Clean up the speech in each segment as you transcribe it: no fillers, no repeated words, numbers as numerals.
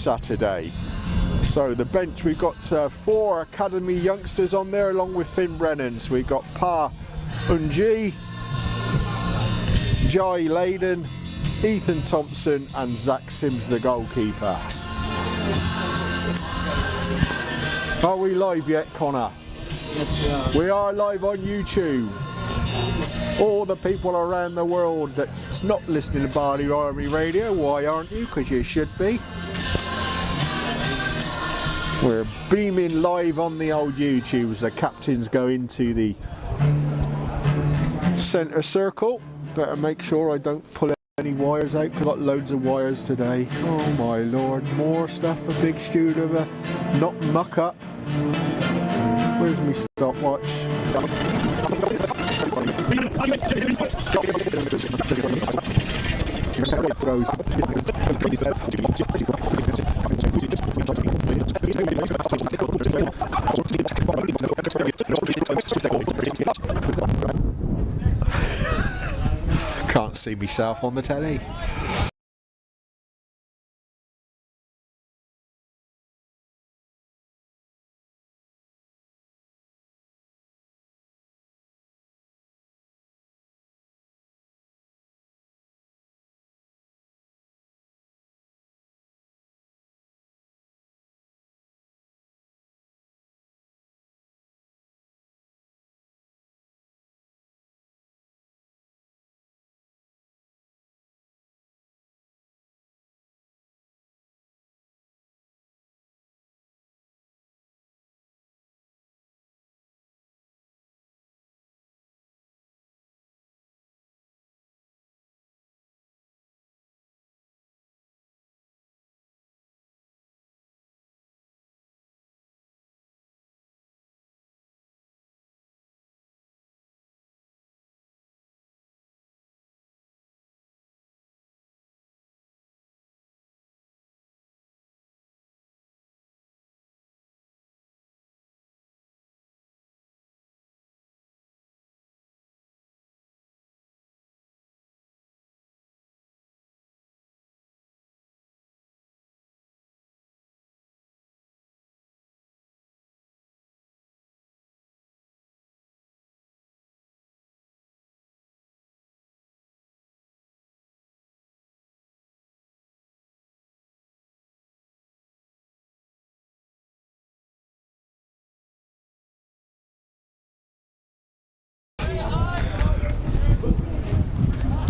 Saturday. So the bench, we've got 4 academy youngsters on there along with Finn Brennan. So we've got Pa Unji, Jai Layden, Ethan Thompson and Zach Sims, the goalkeeper. Are we live yet, Connor? Yes, we are. We are live on YouTube. All the people around the world that's not listening to Bardy Army Radio, why aren't you? Because you should be. We're beaming live on the old YouTube as the captains go into the centre circle. Better make sure I don't pull any wires out. I've got loads of wires today. Oh my lord, more stuff for Big Stu to not muck up. Where's my stopwatch? Can't see myself on the telly.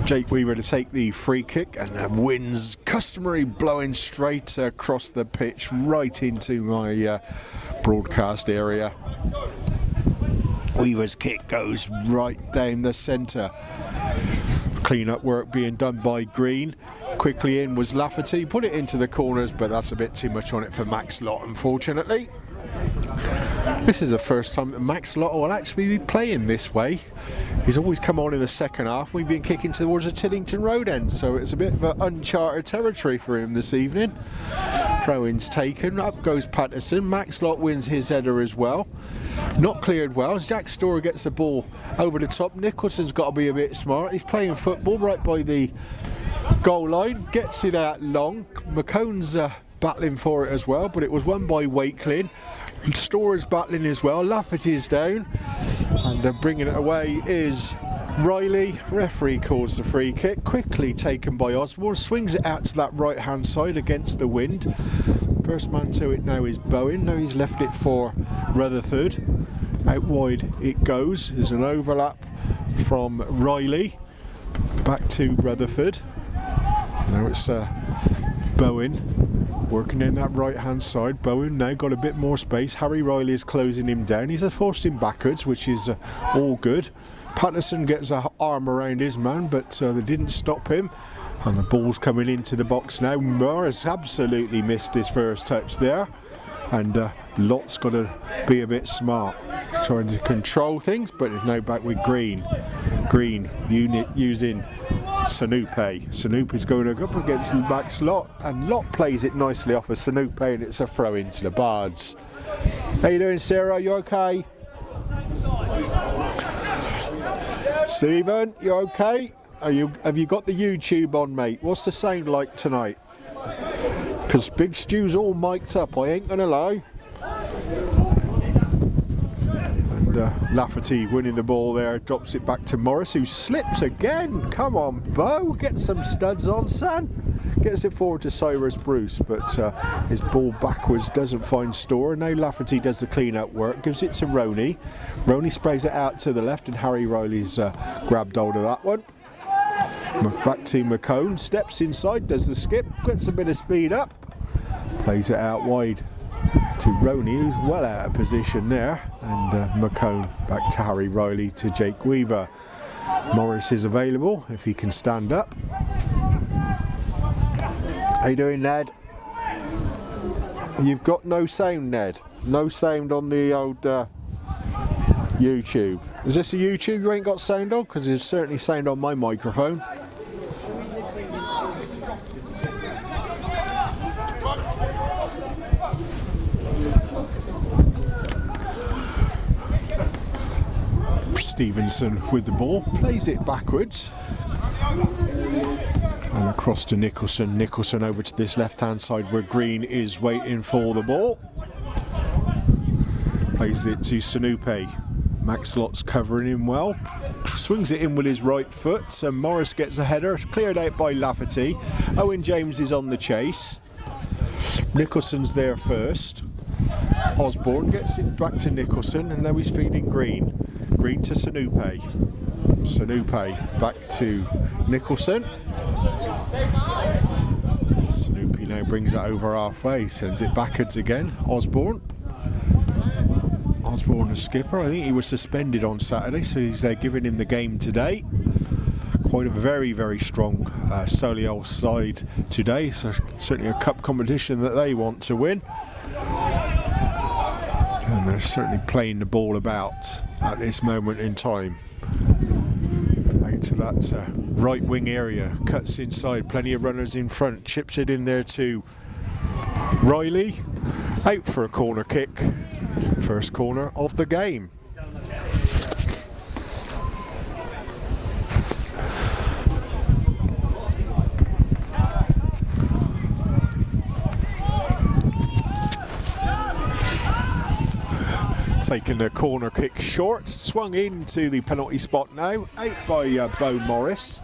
Jake Weaver to take the free kick and wins customary blowing straight across the pitch right into my broadcast area. Weaver's kick goes right down the centre. Clean up work being done by Green. Quickly in was Lafferty, put it into the corners, but that's a bit too much on it for Max Lott, unfortunately. This is the first time that Max Lott will actually be playing this way. He's always come on in the second half. We've been kicking towards the Tiddington Road end, so it's a bit of an uncharted territory for him this evening. Throw-in's taken, up goes Patterson. Max Lott wins his header as well. Not cleared well as Jack Storer gets the ball over the top. Nicholson's got to be a bit smart. He's playing football right by the goal line, gets it out long. McCone's battling for it as well, but it was won by Wakelin. Storer's battling as well. Lafferty's down, and bringing it away is Riley. Referee calls the free kick, quickly taken by Osborne, swings it out to that right hand side against the wind. First man to it now is Bowen. Now he's left it for Rutherford. Out wide it goes. There's an overlap from Riley back to Rutherford. Now it's Bowen working in that right hand side. Bowen now got a bit more space. Harry Riley is closing him down. He's forced him backwards, which is all good. Patterson gets an arm around his man, but they didn't stop him. And the ball's coming into the box now. Morris absolutely missed his first touch there. And Lott's got to be a bit smart, trying to control things, but it's now back with Green. Green using Sanupe. Sanupe's going up against Max Lott, and Lott plays it nicely off of Sanupe, and it's a throw into the Bards. How you doing, Sarah? You okay? Stephen, you okay? Have you got the YouTube on, mate? What's the sound like tonight? Because because Big Stew's all mic'd up, I ain't gonna lie. And Lafferty winning the ball there, drops it back to Morris, who slips again. Come on, Bo, get some studs on, son. Gets it forward to Cyrus Bruce, but his ball backwards doesn't find store. Now Lafferty does the clean-up work, gives it to Roney. Roney sprays it out to the left, and Harry Riley's grabbed hold of that one. Back to McCone, steps inside, does the skip, gets a bit of speed up, plays it out wide to Roney, who's well out of position there, and McCone back to Harry Riley to Jake Weaver. Morris is available if he can stand up. How you doing, Ned? You've got no sound, Ned. No sound on the old YouTube. Is this a YouTube you ain't got sound on? Because there's certainly sound on my microphone. Stevenson with the ball, plays it backwards and across to Nicholson. Nicholson over to this left hand side where Green is waiting for the ball. Plays it to Sanupe. Max Lott's covering him well. Swings it in with his right foot, and Morris gets a header. It's cleared out by Lafferty. Owen James is on the chase. Nicholson's there first. Osborne gets it back to Nicholson, and now he's feeding Green. Green to Sanupe. Sanupe back to Nicholson. Sanupe now brings it over halfway, sends it backwards again. Osborne. Osborne, a skipper. I think he was suspended on Saturday, so he's giving him the game today. Quite a very, very strong Solihull side today, so certainly a cup competition that they want to win. And they're certainly playing the ball about at this moment in time. Out to that right wing area, cuts inside, plenty of runners in front, chips it in there to Riley, out for a corner kick. First corner of the game. Taking the corner kick short, swung into the penalty spot now, out by Bo Morris,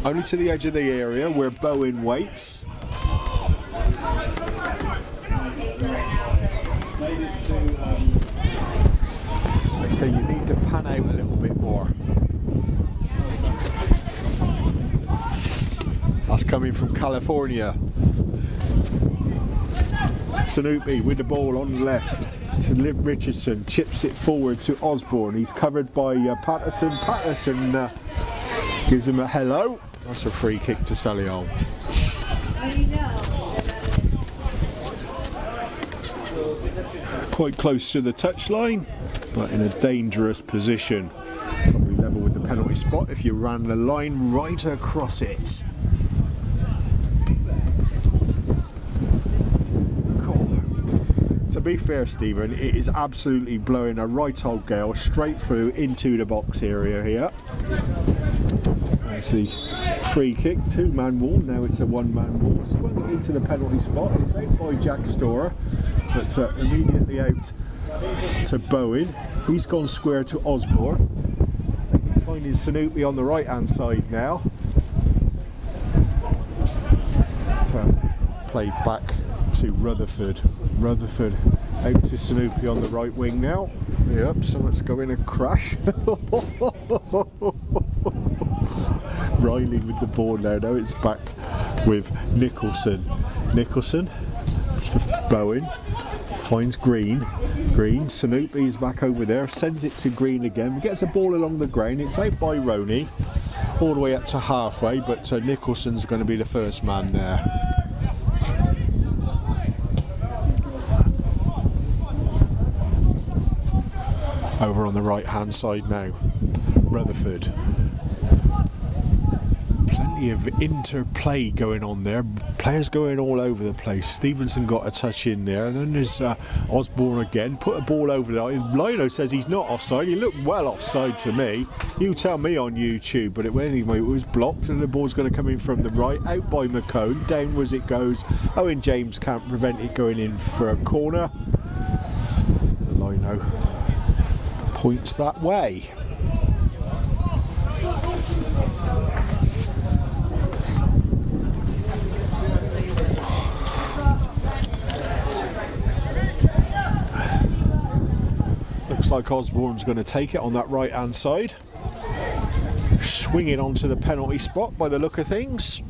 only to the edge of the area where Bowen waits. So you need to pan out a little bit more. That's coming from California. Sanupe with the ball on the left to Liv Richardson, chips it forward to Osborne. He's covered by Patterson. Patterson gives him a hello. That's a free kick to Solihull. Quite close to the touchline, but in a dangerous position. Probably level with the penalty spot if you ran the line right across it. To be fair, Stephen, it is absolutely blowing a right old gale straight through into the box area here. That's the free kick, two-man wall. Now it's a one-man wall. Swung it into the penalty spot. It's out by Jack Storer, but immediately out to Bowen. He's gone square to Osborne. He's finding Sanupe on the right-hand side now. Played back to Rutherford. Rutherford out to Sanupe on the right wing now. Yep, someone's going to crash. Riley with the ball now. Now it's back with Nicholson. Nicholson, Bowen, finds Green. Green, Sanupe's back over there, sends it to Green again. Gets a ball along the ground. It's out by Roney, all the way up to halfway, but Nicholson's going to be the first man there. Over on the right hand side now, Rutherford. Plenty plenty of interplay going on there. Players going all over the place. Stevenson got a touch in there, and then there's Osborne again. Put a ball over there. Lino says he's not offside. He looked well offside to me. You tell me on YouTube, but anyway, it was blocked, and the ball's going to come in from the right, out by McCone. Downwards it goes. Owen James can't prevent it going in for a corner. Lino points that way. Looks like Osborne's going to take it on that right hand side. Swing it onto the penalty spot by the look of things.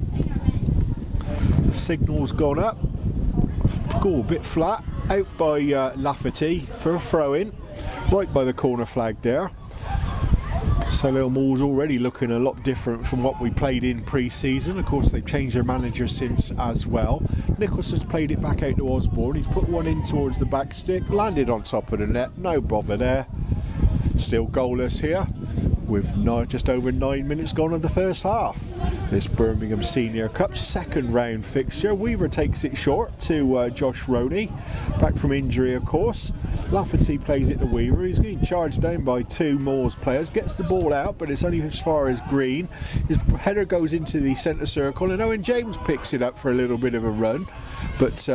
Signal's gone up. Goal a bit flat. Out by Lafferty for a throw in. Right by the corner flag there. Solihull's already looking a lot different from what we played in pre-season. Of course, they've changed their manager since as well. Nicholson's played it back out to Osborne. He's put one in towards the back stick, landed on top of the net. No bother there. Still goalless here with just over 9 minutes gone of the first half. This Birmingham Senior Cup second round fixture. Weaver takes it short to Josh Roney, back from injury of course. Lafferty plays it to Weaver. He's getting charged down by two Moors players. Gets the ball out, but it's only as far as Green. His header goes into the centre circle, and Owen James picks it up for a little bit of a run. But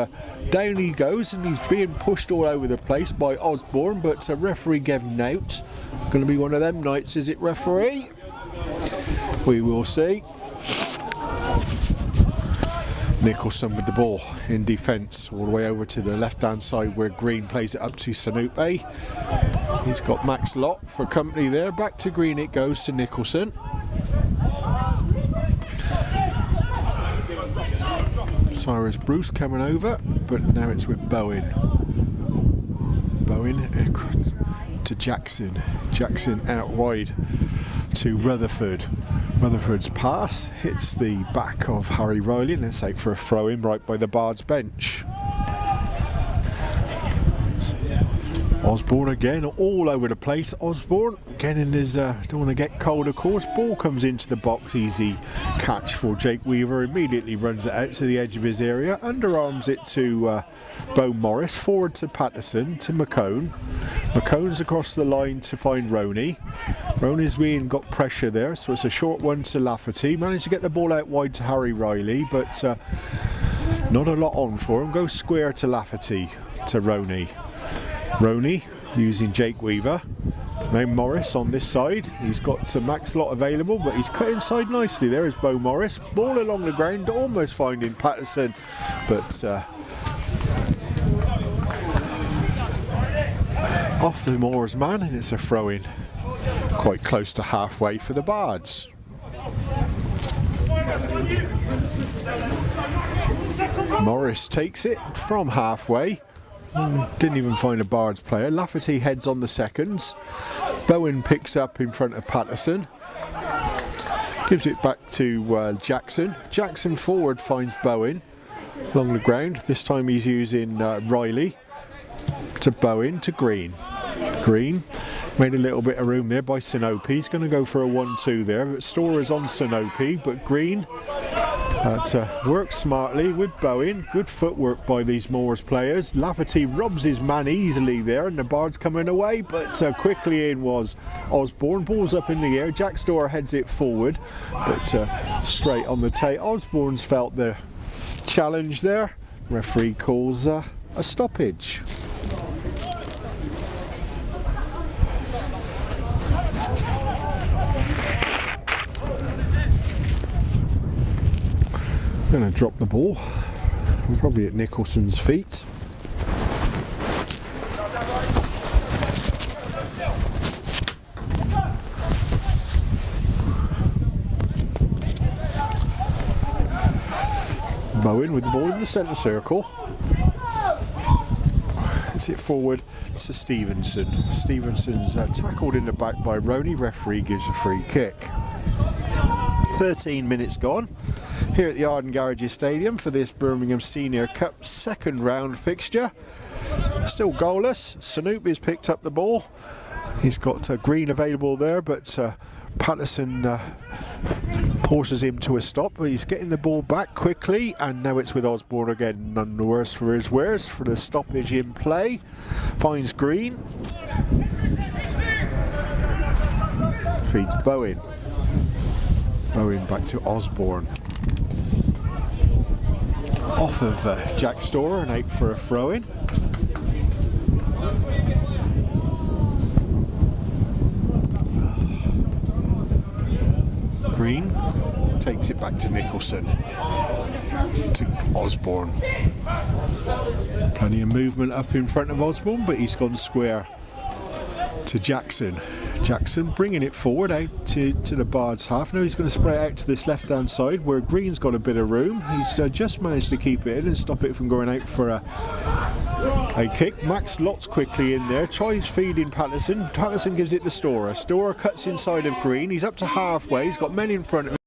down he goes, and he's being pushed all over the place by Osborne. But referee gave him out. Going to be one of them nights, is it, referee? We will see. Nicholson with the ball in defence, all the way over to the left-hand side where Green plays it up to Sanupe. He's got Max Lott for company there. Back to Green it goes to Nicholson. Cyrus Bruce coming over, but now it's with Bowen. Bowen to Jackson. Jackson out wide to Rutherford. Rutherford's pass hits the back of Harry Riley, and it's out for a throw-in right by the Bards bench. Osborne again, all over the place. Osborne getting his, don't want to get cold of course. Ball comes into the box, easy catch for Jake Weaver. Immediately runs it out to the edge of his area, underarms it to Beau Morris, forward to Patterson, to McCone. McCone's across the line to find Roney. Roney's got pressure there, so it's a short one to Lafferty. Managed to get the ball out wide to Harry Riley, but not a lot on for him. Goes square to Lafferty, to Roney. Roney using Jake Weaver. Now Morris on this side. He's got Max Lott available, but he's cut inside nicely. There is Beau Morris. Ball along the ground, almost finding Patterson, but off the Moors man, and it's a throw-in quite close to halfway for the Bards. Morris takes it from halfway. Didn't even find a Bards player. Lafferty heads on the seconds. Bowen picks up in front of Patterson. Gives it back to Jackson. Jackson forward finds Bowen along the ground. This time he's using Riley to Bowen to Green. Green made a little bit of room there by Sinope. He's going to go for a 1-2 there. But Storer's on Sinope, but Green works smartly with Bowen. Good footwork by these Moors players. Lafferty robs his man easily there, and the Bards coming away, but quickly in was Osborne. Ball's up in the air. Jack Storer heads it forward, but straight on the tape. Osborne's felt the challenge there. Referee calls a stoppage. Going to drop the ball, probably at Nicholson's feet. Bowen with the ball in the centre circle. It's it forward to Stevenson. Stevenson's tackled in the back by Roney. Referee gives a free kick. 13 minutes gone here at the Arden Garages Stadium for this Birmingham Senior Cup second round fixture. Still goalless. Sinope has picked up the ball. He's got Green available there, but Patterson forces him to a stop, but he's getting the ball back quickly, and now it's with Osborne again. None the worse for his wares for the stoppage in play. Finds Green. Feeds Bowen. Bowen back to Osborne. Off of Jack Storer and out for a throw-in. Green takes it back to Nicholson, to Osborne. Plenty of movement up in front of Osborne, but he's gone square to Jackson. Jackson bringing it forward out to the Bards half. Now he's going to spray it out to this left hand side where Green's got a bit of room. He's just managed to keep it in and stop it from going out for a kick. Max Lott's quickly in there, tries feeding Patterson. Patterson gives it to Storer. Storer cuts inside of Green. He's up to halfway. He's got men in front of him.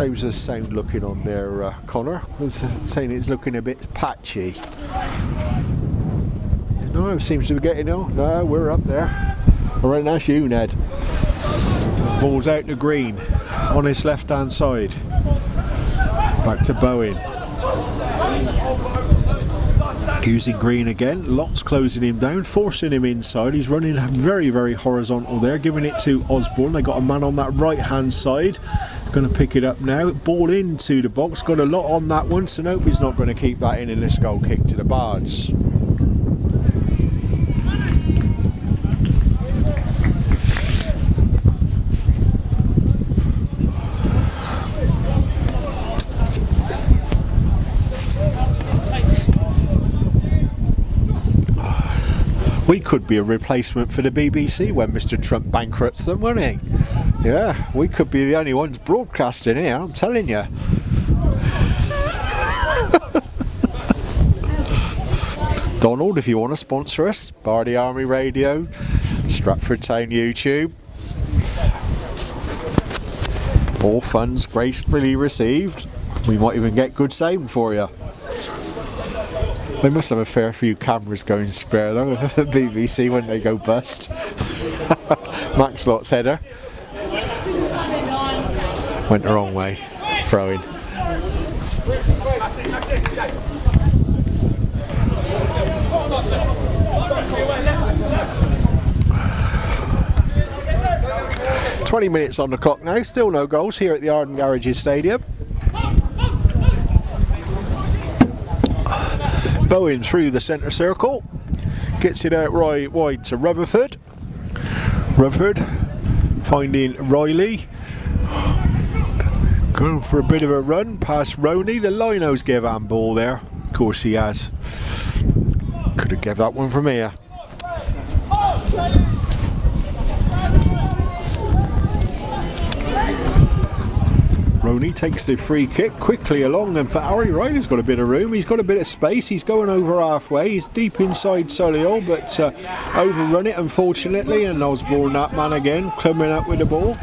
How's the sound looking on there, Connor? I was saying it's looking a bit patchy. No, it seems to be getting on. No, we're up there. Alright, that's you, Ned. Ball's out to Green on his left hand side. Back to Bowen. Using Green again, Lots closing him down, forcing him inside. He's running very, very horizontal there, giving it to Osborne. They got a man on that right hand side. Going to pick it up now. Ball into the box. Got a lot on that one. Sanopi's not going to keep that in this goal kick to the Bards. We could be a replacement for the BBC when Mr. Trump bankrupts them, wouldn't he? Yeah, we could be the only ones broadcasting here, I'm telling you. Donald, if you want to sponsor us, Bardi Army Radio, Stratford Town YouTube. All funds gracefully received. We might even get good sound for you. They must have a fair few cameras going spare though at the BBC when they go bust. Max Lott's header. Went the wrong way. Throw in. "20 minutes on the clock now, still no goals here at the Arden Garages Stadium. Bowen through the centre circle, gets it out right wide to Rutherford. Rutherford finding Riley, going for a bit of a run past Roney. The linos give handball there, of course he has. Could have gave that one from here. Roney takes the free kick quickly along, and for Harry Riley's got a bit of room, he's got a bit of space, he's going over halfway, he's deep inside Solihull, but overrun it unfortunately, and Osborne, that man again, coming up with the ball,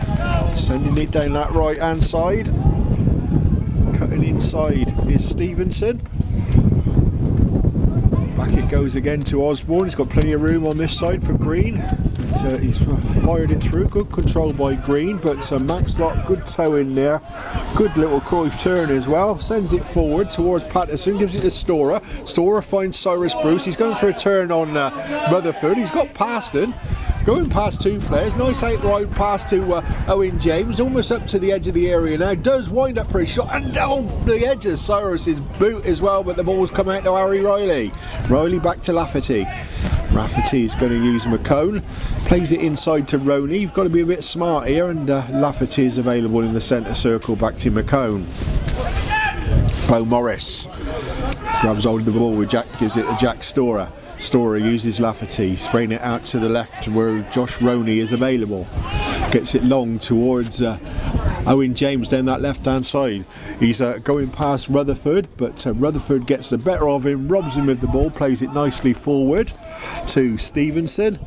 sending it down that right hand side. Cutting inside is Stevenson. Back it goes again to Osborne, he's got plenty of room on this side for Green. He's fired it through, good control by Green, but Max Lott, good toe in there, good little Cruyff turn as well, sends it forward towards Patterson, gives it to Storer. Storer finds Cyrus Bruce, he's going for a turn on Rutherford, he's got Paston, going past two players, nice outright pass to Owen James, almost up to the edge of the area now, does wind up for a shot, and down the edge of Cyrus's boot as well, but the ball's come out to Harry Riley. Riley back to Lafferty. Rafferty is going to use McCone, plays it inside to Roney. You've got to be a bit smart here, and Lafferty is available in the centre circle, back to McCone. Bo Morris grabs hold of the ball with Jack, gives it to Jack Storer. Storer uses Lafferty, spraying it out to the left where Josh Roney is available. Gets it long towards Owen James down that left hand side. He's going past Rutherford, but Rutherford gets the better of him, robs him with the ball, plays it nicely forward to Stevenson.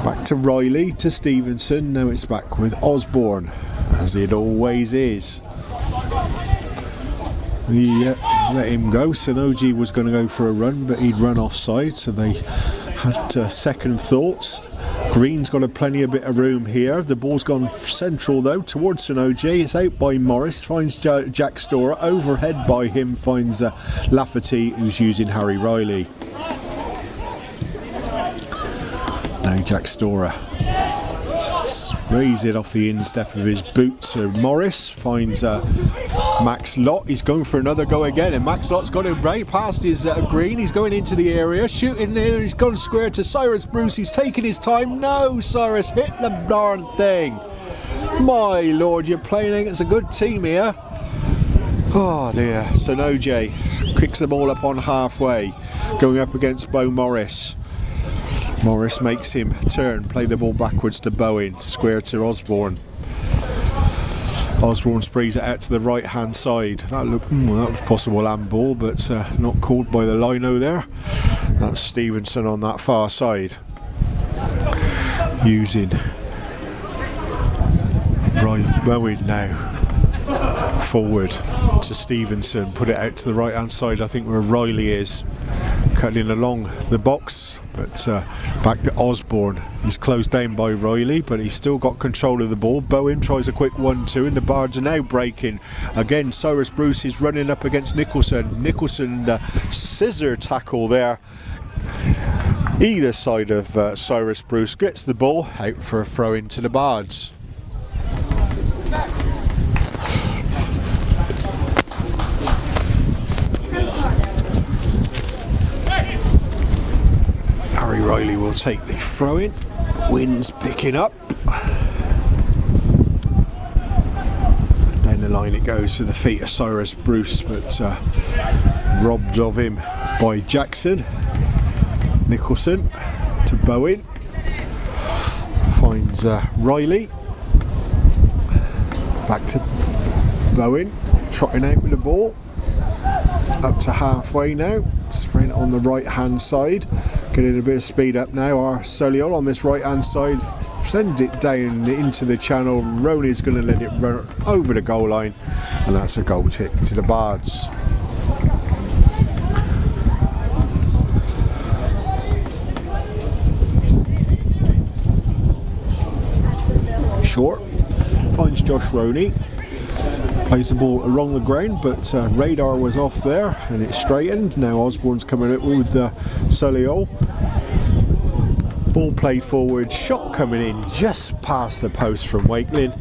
Back to Riley, to Stevenson. Now it's back with Osborne, as it always is. Let him go. Sonoji was going to go for a run, but he'd run offside, so they had second thoughts. Green's got a plenty of bit of room here. The ball's gone central though towards Sonoji. It's out by Morris, finds Jack Storer. Overhead by him finds Lafferty, who's using Harry Riley. Now Jack Storer sprays it off the instep of his boot to Morris, finds Max Lott. He's going for another go again, and Max Lott's got him right past his Green. He's going into the area, shooting there. He's gone square to Cyrus Bruce. He's taking his time. No, Cyrus, hit the darn thing. My lord, you're playing against a good team here. Oh dear. Sonoje kicks the ball up on halfway, going up against Bo Morris. Morris makes him turn, play the ball backwards to Bowen, square to Osborne. Osborne sprays it out to the right hand side. That looked, that was possible handball, but not called by the lino there. That's Stevenson on that far side, using Bowen now. Forward to Stevenson, put it out to the right hand side, I think where Riley is, cutting along the box, but back to Osborne. He's closed down by Riley, but he's still got control of the ball. Bowen tries a quick 1-2 and the Bards are now breaking again. Cyrus Bruce is running up against Nicholson. Scissor tackle there either side of Cyrus Bruce, gets the ball out for a throw into the Bards. Harry Riley will take the throw in. Wind's picking up. Down the line it goes to the feet of Cyrus Bruce, but robbed of him by Jackson. Nicholson to Bowen. Finds Riley. Back to Bowen. Trotting out with the ball. Up to halfway now. Sprint on the right hand side. Getting a bit of speed up now. Our Solihull on this right hand side sends it down into the channel. Roney's going to let it run over the goal line, and that's a goal kick to the Bards. Short finds Josh Roney. Plays the ball along the ground, but radar was off there and it's straightened. Now Osborne's coming up with Solihull. Ball played forward, shot coming in just past the post from Wakeling.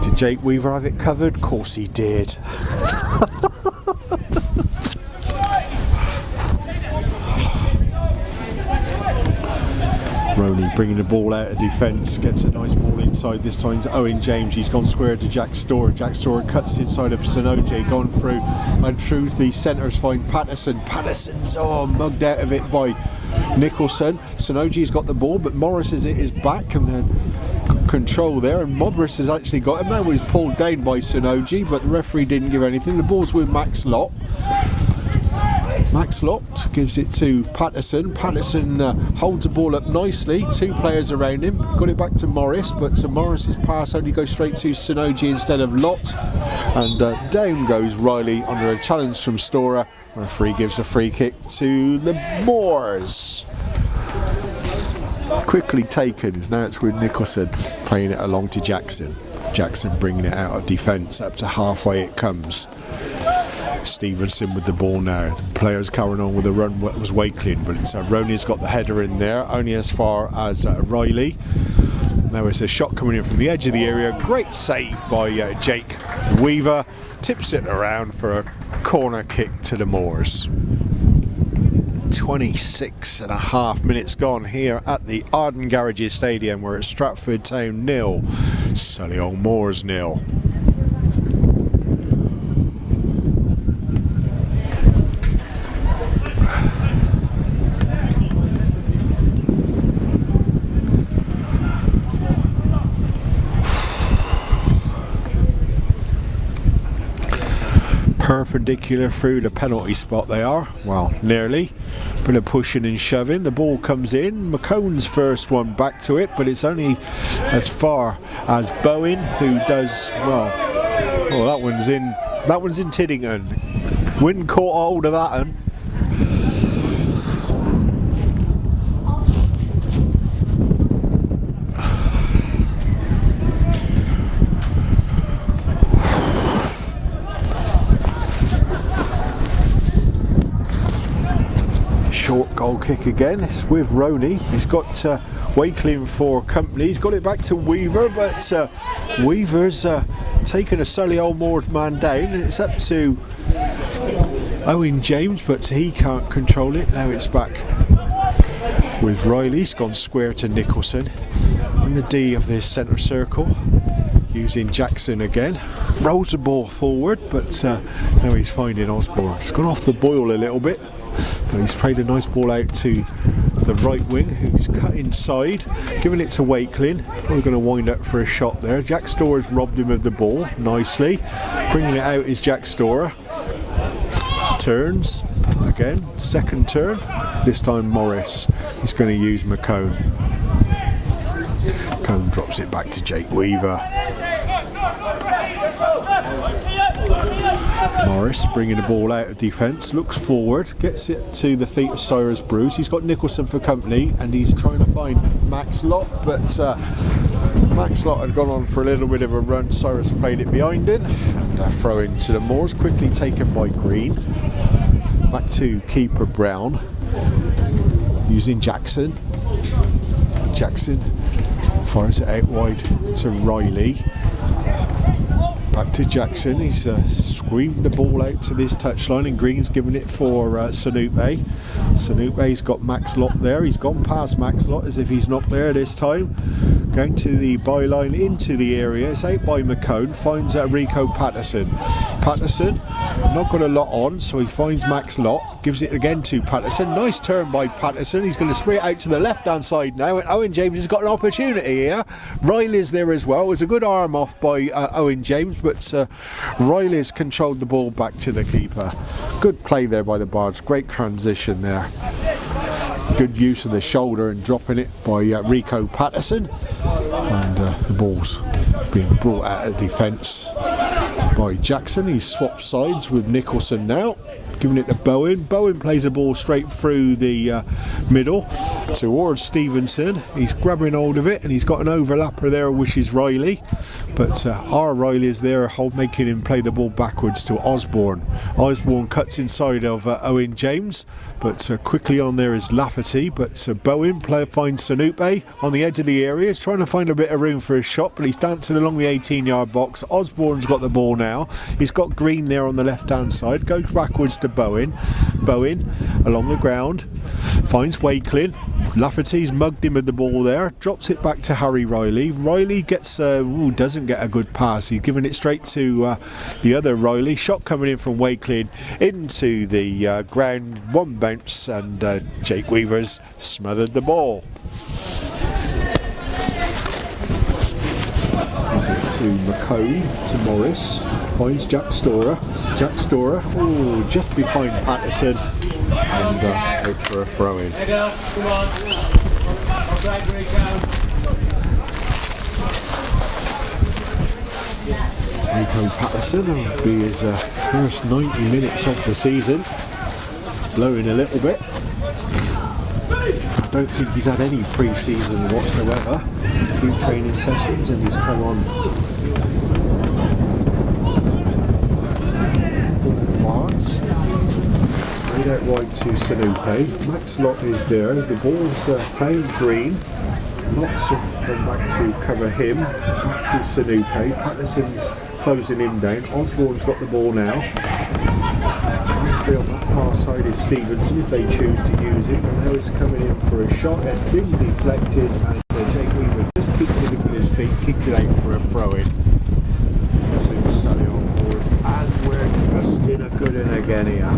Did Jake Weaver have it covered? Of course he did. Roney bringing the ball out of defence, gets a nice ball inside. This time to Owen James. He's gone square to Jack Storer. Jack Storer cuts inside of Sanoje, gone through and through the centres. Find Patterson. Patterson's mugged out of it by Nicholson. Sanoje's got the ball, but Morris is at his back and then control there, and Morris has actually got him. Now he's pulled down by Sanoje, but the referee didn't give anything. The ball's with Max Lott. Max Lott gives it to Patterson. Patterson holds the ball up nicely. Two players around him. Got it back to Morris, but Morris's pass only goes straight to Sanoje instead of Lott. And down goes Riley under a challenge from Storer. Referee gives a free kick to the Moors. Quickly taken, as now it's with Nicholson playing it along to Jackson. Jackson bringing it out of defence. Up to halfway it comes. Stevenson with the ball now. The players carrying on with the run. It was Wakeling, but Roney's got the header in there, only as far as Riley. Now it's a shot coming in from the edge of the area. Great save by Jake Weaver. Tips it around for a corner kick to the Moors. 26.5 minutes gone here at the Arden Garages Stadium. We're at Stratford Town 0, Solihull Moors 0. Perpendicular through the penalty spot they are. Well, nearly. Bit of pushing and shoving. The ball comes in. McCone's first one back to it, but it's only as far as Bowen, who does well. Oh, that one's in. That one's in Tiddington. Wind caught hold of that one. Short goal kick again. It's with Roney. He's got Wakeling for company. He's got it back to Weaver, but Weaver's taken a Solihull Moor man down, and it's up to Owen James, but he can't control it. Now it's back with Riley. He's gone square to Nicholson in the D of this centre circle, using Jackson again. Rolls the ball forward, but now he's finding Osborne. He's gone off the boil a little bit. But he's played a nice ball out to the right wing, who's cut inside, giving it to Wakeling. We're going to wind up for a shot there. Jack Storer's robbed him of the ball nicely. Bringing it out is Jack Storer. Turns again, second turn. This time Morris is going to use McCone. McCone drops it back to Jake Weaver. Morris bringing the ball out of defence, looks forward, gets it to the feet of Cyrus Bruce. He's got Nicholson for company and he's trying to find Max Lott, but Max Lott had gone on for a little bit of a run. Cyrus played it behind him and throw into the Moors, quickly taken by Green. Back to keeper Brown, using Jackson. Jackson fires it out wide to Riley. Back to Jackson, he's screamed the ball out to this touchline and Green's giving it for Sanupe. Sanupe's got Max Lott there, he's gone past Max Lott as if he's not there this time. Going to the byline into the area, it's out by McCone, finds Rico Patterson. Patterson, not got a lot on, so he finds Max Lott, gives it again to Patterson. Nice turn by Patterson, he's going to spray it out to the left hand side now, and Owen James has got an opportunity here. Riley's there as well, it was a good arm off by Owen James, but Riley's controlled the ball back to the keeper. Good play there by the Bards, great transition there. Good use of the shoulder and dropping it by Rico Patterson, and the ball's being brought out of defence by Jackson. He swaps sides with Nicholson now, giving it to Bowen. Bowen plays the ball straight through the middle towards Stevenson. He's grabbing hold of it and he's got an overlapper there, which is Riley, but our Riley is there making him play the ball backwards to Osborne. Osborne cuts inside of Owen James, but quickly on there is Lafferty, but Bowen finds Sanupe on the edge of the area. He's trying to find a bit of room for his shot, but he's dancing along the 18-yard box. Osborne's got the ball now. He's got Green there on the left-hand side, goes backwards to Bowen. Bowen along the ground finds Wakelin. Lafferty's mugged him with the ball there, drops it back to Harry Riley. Riley gets doesn't get a good pass. He's giving it straight to the other Riley. Shot coming in from Wakelin into the ground, one bounce, and Jake Weaver's smothered the ball. To McCone, to Morris, finds Jack Storer. Jack Storer, just behind Patterson, and out for a throw-in. Rico Patterson will be his first 90 minutes of the season. He's blowing a little bit. I don't think he's had any pre-season whatsoever. A few training sessions and he's come on full Bards. Straight out wide to Sanupe. Max Lott is there. The ball's playing Green. Lots of them back to cover him. Back to Sanupe. Patterson's closing him down. Osborne's got the ball now. On that far side is Stevenson if they choose to use it, and now it's coming in for a shot. It's been deflected, and Jake Weaver just keeps it with his feet, kicks it out for a throw-in. To Solihull boards, and we're just in a good one again here.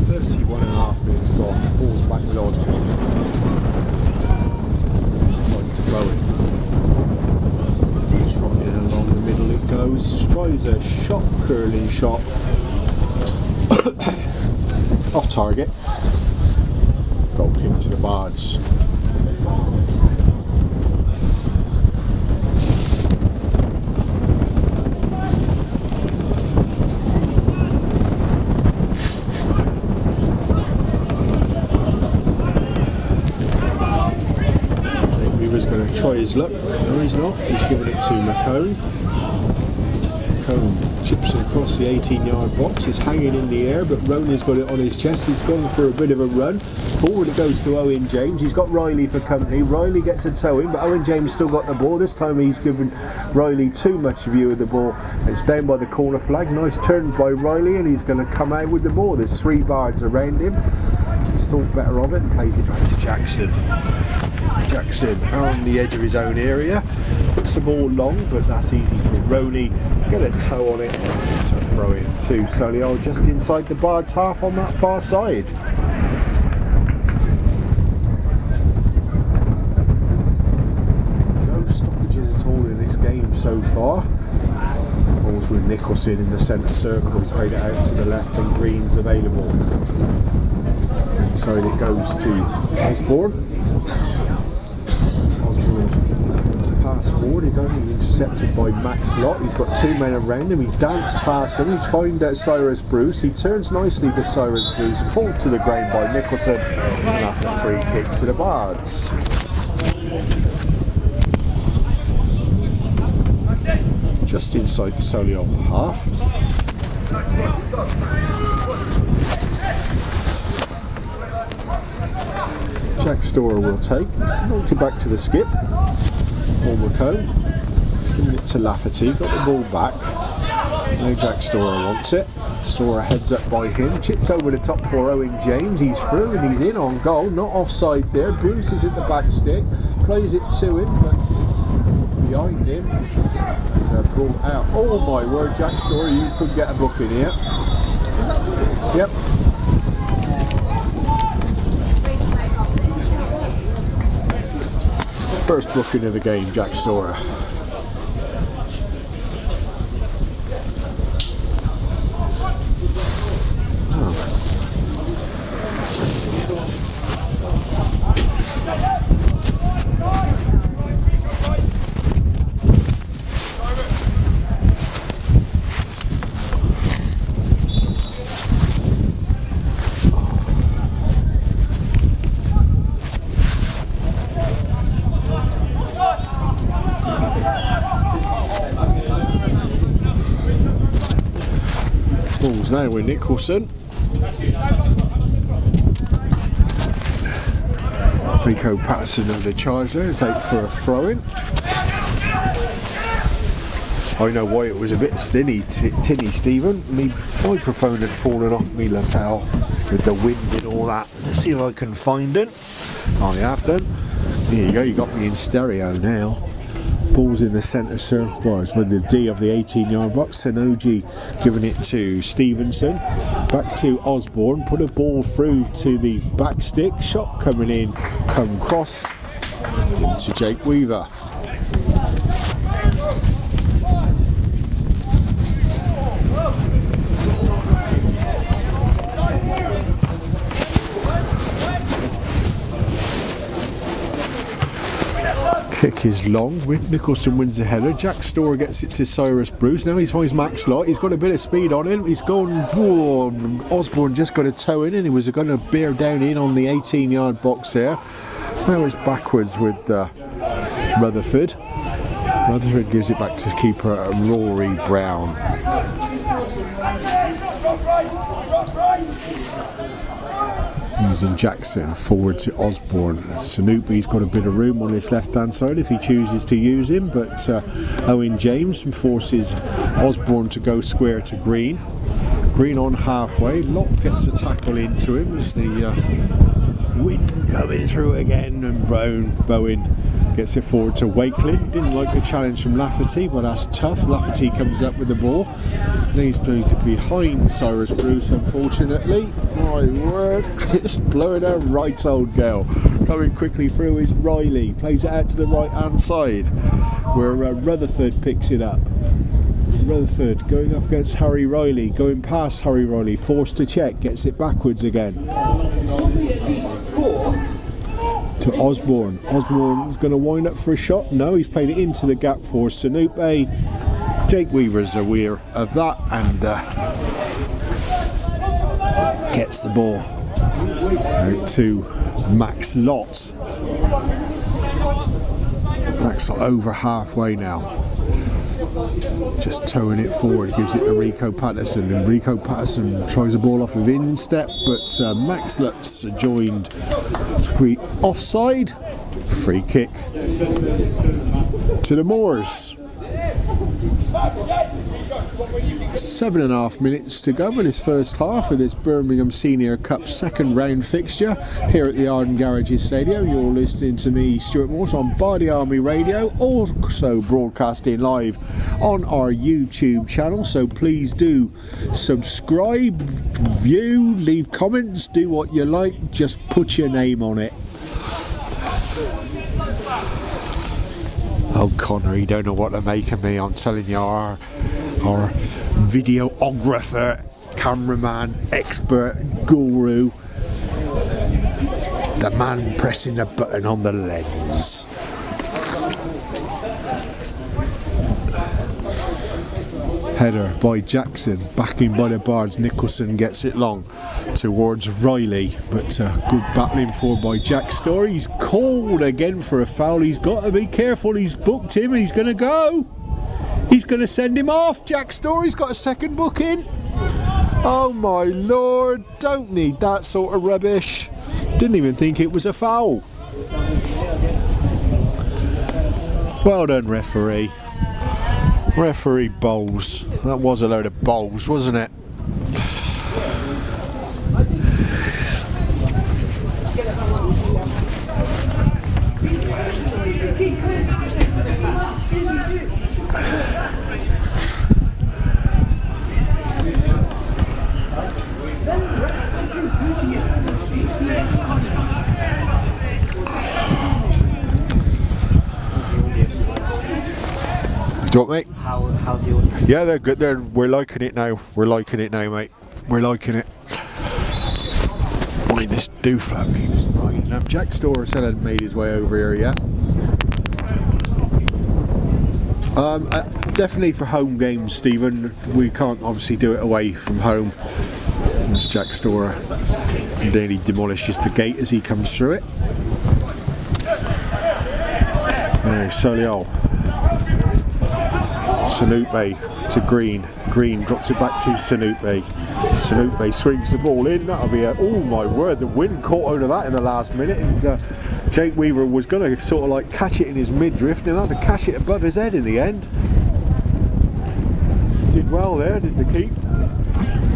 31.5 minutes gone. Ball's back with Osborne. Side to Bowen. Trotting along the middle it goes. Tries a shot, curling shot. Off target. Goal kick to the Bards. He was going to try his luck. No, he's not. He's giving it to McCone. McCone chips it across the 18-yard box. It's hanging in the air, but Ronan's got it on his chest. He's gone for a bit of a run. Forward it goes to Owen James. He's got Riley for company. Riley gets a toe in, but Owen James still got the ball. This time he's given Riley too much view of the ball. It's down by the corner flag. Nice turn by Riley, and he's going to come out with the ball. There's 3 Bards around him. He's thought better of it and plays it back to Jackson. Jackson on the edge of his own area. Puts the ball long, but that's easy for Roney. Get a toe on it. So throw in to Solihull just inside the Bards half on that far side. No stoppages at all in this game so far. Ball's with Nicholson in the centre circle. He's played it out to the left and Green's available. Inside it goes to Osborne. Pass forward, he don't need to intercepted by Max Lott. He's got two men around him. He's danced past him. He's found Cyrus Bruce. He turns nicely to Cyrus Bruce, falls to the ground by Nicholson, and that's a free kick to the Bards. Just inside the Solihull half. Jack Storer will take. Knocked it back to the skip. Ormacombe. Giving it to Lafferty. Got the ball back. Now Jack Storer wants it. Storer heads up by him. Chips over the top for Owen James. He's through and he's in on goal. Not offside there. Bruce is at the back stick. Plays it to him, but it's behind him. Brought out. Oh my word, Jack Storer, you could get a booking here. Yep. First booking of the game, Jack Storer. Ball's now with Nicholson. Rico Patterson of the charge there is out for a throw-in. I know why it was a bit tinny, Stephen. My microphone had fallen off me lapel with the wind and all that. Let's see if I can find it. I have done. There you go, you got me in stereo now. Ball's in the centre circle, well, it's with the D of the 18-yard box. Sanoji giving it to Stevenson. Back to Osborne. Put a ball through to the back stick. Shot coming in. Come cross into Jake Weaver. Kick is long. Nicholson wins the header. Jack Storer gets it to Cyrus Bruce. Now he finds Max Lott. He's got a bit of speed on him. He's going. Osborne just got a toe in and he was going to bear down in on the 18-yard box there. Now it's backwards with Rutherford. Rutherford gives it back to keeper Rory Brown. Using Jackson forward to Osborne. Sanupi's got a bit of room on his left hand side if he chooses to use him, but Owen James forces Osborne to go square to Green. Green on halfway. Locke gets a tackle into him as the wind coming through again, and Bowen gets it forward to Wakeling. Didn't like the challenge from Lafferty, but that's tough. Lafferty comes up with the ball. And he's played behind Cyrus Bruce, unfortunately. My word, it's blowing a right old gale. Coming quickly through is Riley. Plays it out to the right hand side, where Rutherford picks it up. Rutherford going up against Harry Riley, going past Harry Riley, forced to check, gets it backwards again. To Osborne. Osborne's going to wind up for a shot. No, he's played it into the gap for Sanupe. Jake Weaver's aware of that and gets the ball out to Max Lott. Max Lott over halfway now. Just towing it forward, gives it to Rico Patterson, and Rico Patterson tries the ball off of instep, but Max Lott's joined offside. Free kick to the Moors. 7.5 minutes to go in this first half of this Birmingham Senior Cup second round fixture here at the Arden Garages Stadium. You're listening to me, Stuart Morse, on Bardi Army Radio, also broadcasting live on our YouTube channel, so please do subscribe, view, leave comments, do what you like, just put your name on it. Oh, Connor, you don't know what to make of me. I'm telling you, our videographer, cameraman, expert, guru, the man pressing the button on the lens. Header by Jackson, backing by the Bards. Nicholson gets it long towards Riley, but good battling for by Jack Story. He's called again for a foul. He's got to be careful. He's booked him and he's going to go. He's going to send him off. Jack Story's got a second booking. Oh my lord, don't need that sort of rubbish. Didn't even think it was a foul. Well done, referee. Referee Bowles. That was a load of bowls, wasn't it? Do you want, mate? How's the audience? Yeah, they're good. We're liking it now. We're liking it now, mate. We're liking it. Boy, this dooflap keeps riding up. Jack Storer said I'd made his way over here, yeah? Definitely for home games, Stephen. We can't obviously do it away from home. As Jack Storer nearly demolishes the gate as he comes through it. Now, Solihull. Sanupe to Green. Green drops it back to Sanupe. Sanupe swings the ball in. That'll be a, oh my word, the wind caught out of that in the last minute, and Jake Weaver was going to sort of like catch it in his midriff and had to catch it above his head in the end. Did well there, did the keep.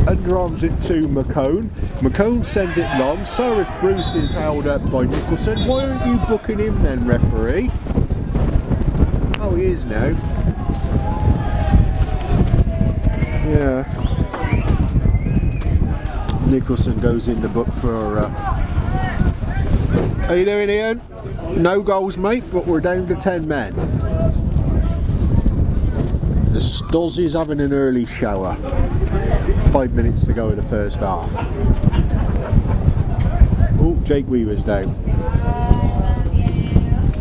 Underarms it to McCone. McCone sends it long. Cyrus Bruce is held up by Nicholson. Why aren't you booking him then, referee? Oh, he is now. Yeah. Nicholson goes in the book for. How you doing, Ian? No goals, mate, but we're down to 10 men. The Stoz is having an early shower. 5 minutes to go in the first half. Oh, Jake Weaver's down.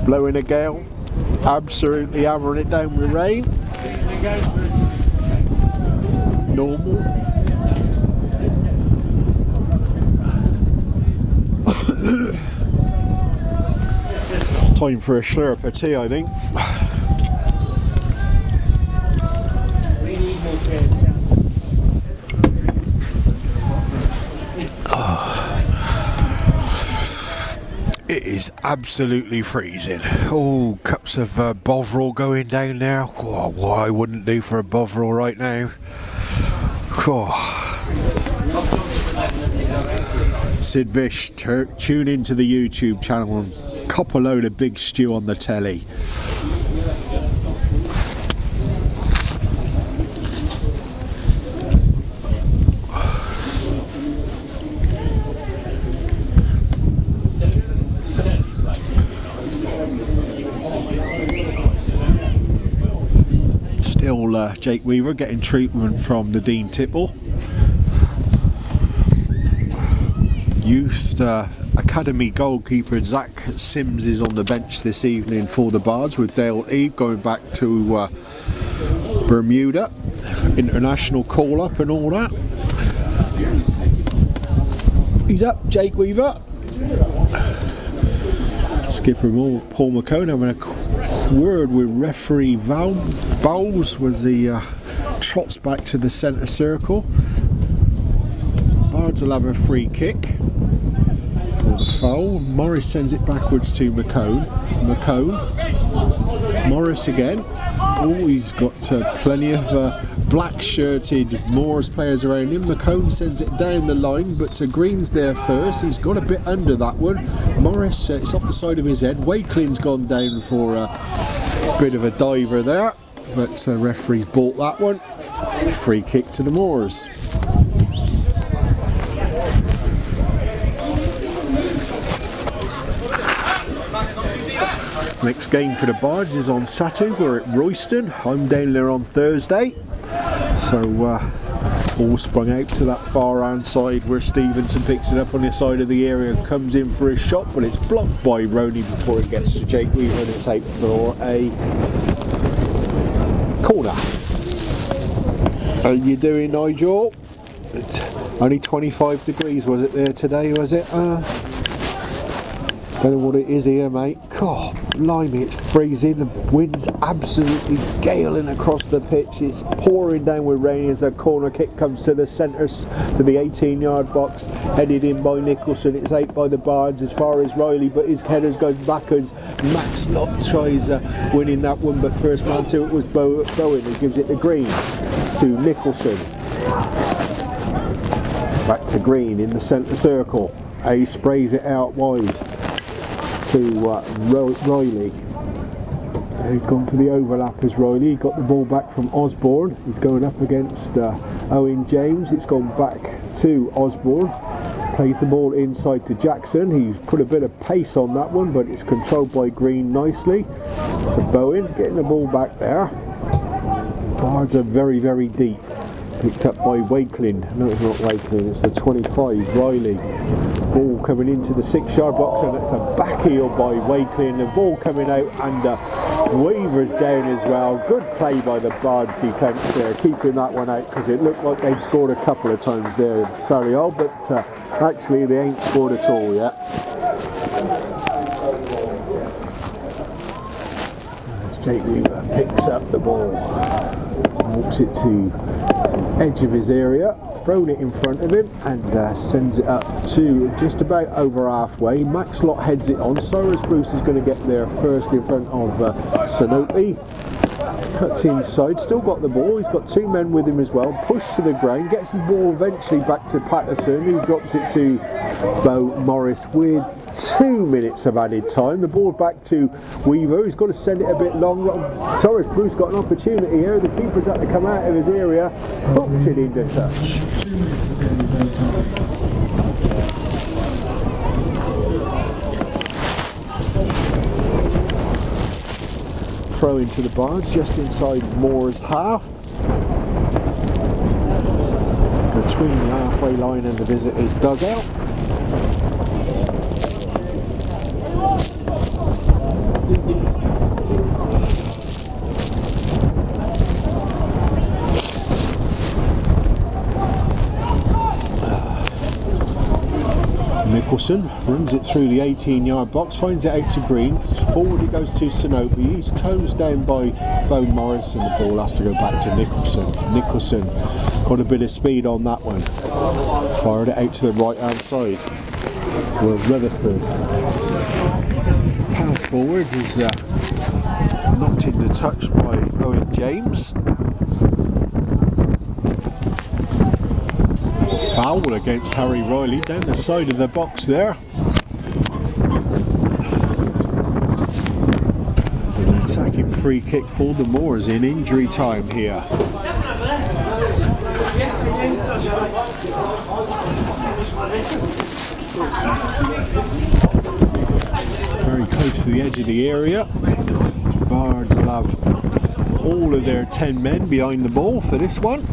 Blowing a gale. Absolutely hammering it down with rain. Normal. Time for a slurp of tea, I think. It is absolutely freezing. Oh, cups of Bovril going down there. Oh, what I wouldn't do for a Bovril right now. Oh. Sid Vish, tune into the YouTube channel and cop a load of big stew on the telly. Still Jake Weaver getting treatment from Nadine Tipple. Youth Academy goalkeeper Zach Sims is on the bench this evening for the Bards, with Dale Eve going back to Bermuda. International call-up and all that. He's up, Jake Weaver. Skipper Paul McCone having a word with referee Bowles as he trots back to the centre circle. Bards will have a free kick for the foul. Morris sends it backwards to McCone. Morris again. Oh, he's got plenty of black-shirted Moors players around him. McCone sends it down the line, but Green's there first. He's got a bit under that one. Morris, it's off the side of his head. Wakelin's gone down for a bit of a diver there, but the referee's bought that one. Free kick to the Moors. Next game for the Bards is on Saturday. We're at Royston. I'm down there on Thursday. So all sprung out to that far hand side where Stevenson picks it up on the side of the area and comes in for a shot, but it's blocked by Roney before it gets to Jake Weaver, and it's out for a corner. How you doing, Nigel? It's only 25 degrees was it there today, was it? Don't know what it is here, mate. God, blimey, it's freezing. The wind's absolutely galing across the pitch. It's pouring down with rain as a corner kick comes to the centre, to the 18-yard box, headed in by Nicholson. It's out by the Bards as far as Riley, but his headers goes backwards. Max Lott tries winning that one, but first man to it was Bowen, who gives it to Green, to Nicholson. Back to Green in the centre circle. He sprays it out wide to Riley. He's gone for the overlap as Riley. He got the ball back from Osborne. He's going up against Owen James. It's gone back to Osborne. Plays the ball inside to Jackson. He's put a bit of pace on that one, but it's controlled by Green nicely. To Bowen, getting the ball back there. Bards are very, very deep. Picked up by Wakeling. No, it's not Wakeling, it's the 25, Riley. Ball coming into the 6-yard box, and it's a back heel by Wakeling. The ball coming out, and Weaver's down as well. Good play by the Bards defence there, keeping that one out, because it looked like they'd scored a couple of times there in Solihull, but actually they ain't scored at all yet. As Jake Weaver picks up the ball, walks it to the edge of his area, thrown it in front of him, and sends it up to just about over halfway. Max Lott heads it on. Cyrus Bruce is going to get there first in front of Sanopi. Cuts inside, still got the ball. He's got two men with him as well. Pushed to the ground, gets the ball eventually back to Patterson, who drops it to Bo Morris with 2 minutes of added time. The ball back to Weaver, who's got to send it a bit long. Cyrus Bruce got an opportunity here. The keeper's had to come out of his area, hooked it into touch. Throw into the Bards just inside Moore's half, between the halfway line and the visitors' dugout. Nicholson runs it through the 18-yard box, finds it out to Green. Forward it goes to Sanopi. He's closed down by Bone Morris, and the ball has to go back to Nicholson. Nicholson got a bit of speed on that one. Fired it out to the right-hand side. Well, Rutherford. Pass forward is knocked into touch by Owen James. Foul against Harry Riley down the side of the box there. An attacking free kick for the Moors in injury time here. Very close to the edge of the area. Bards will have all of their 10 men behind the ball for this one.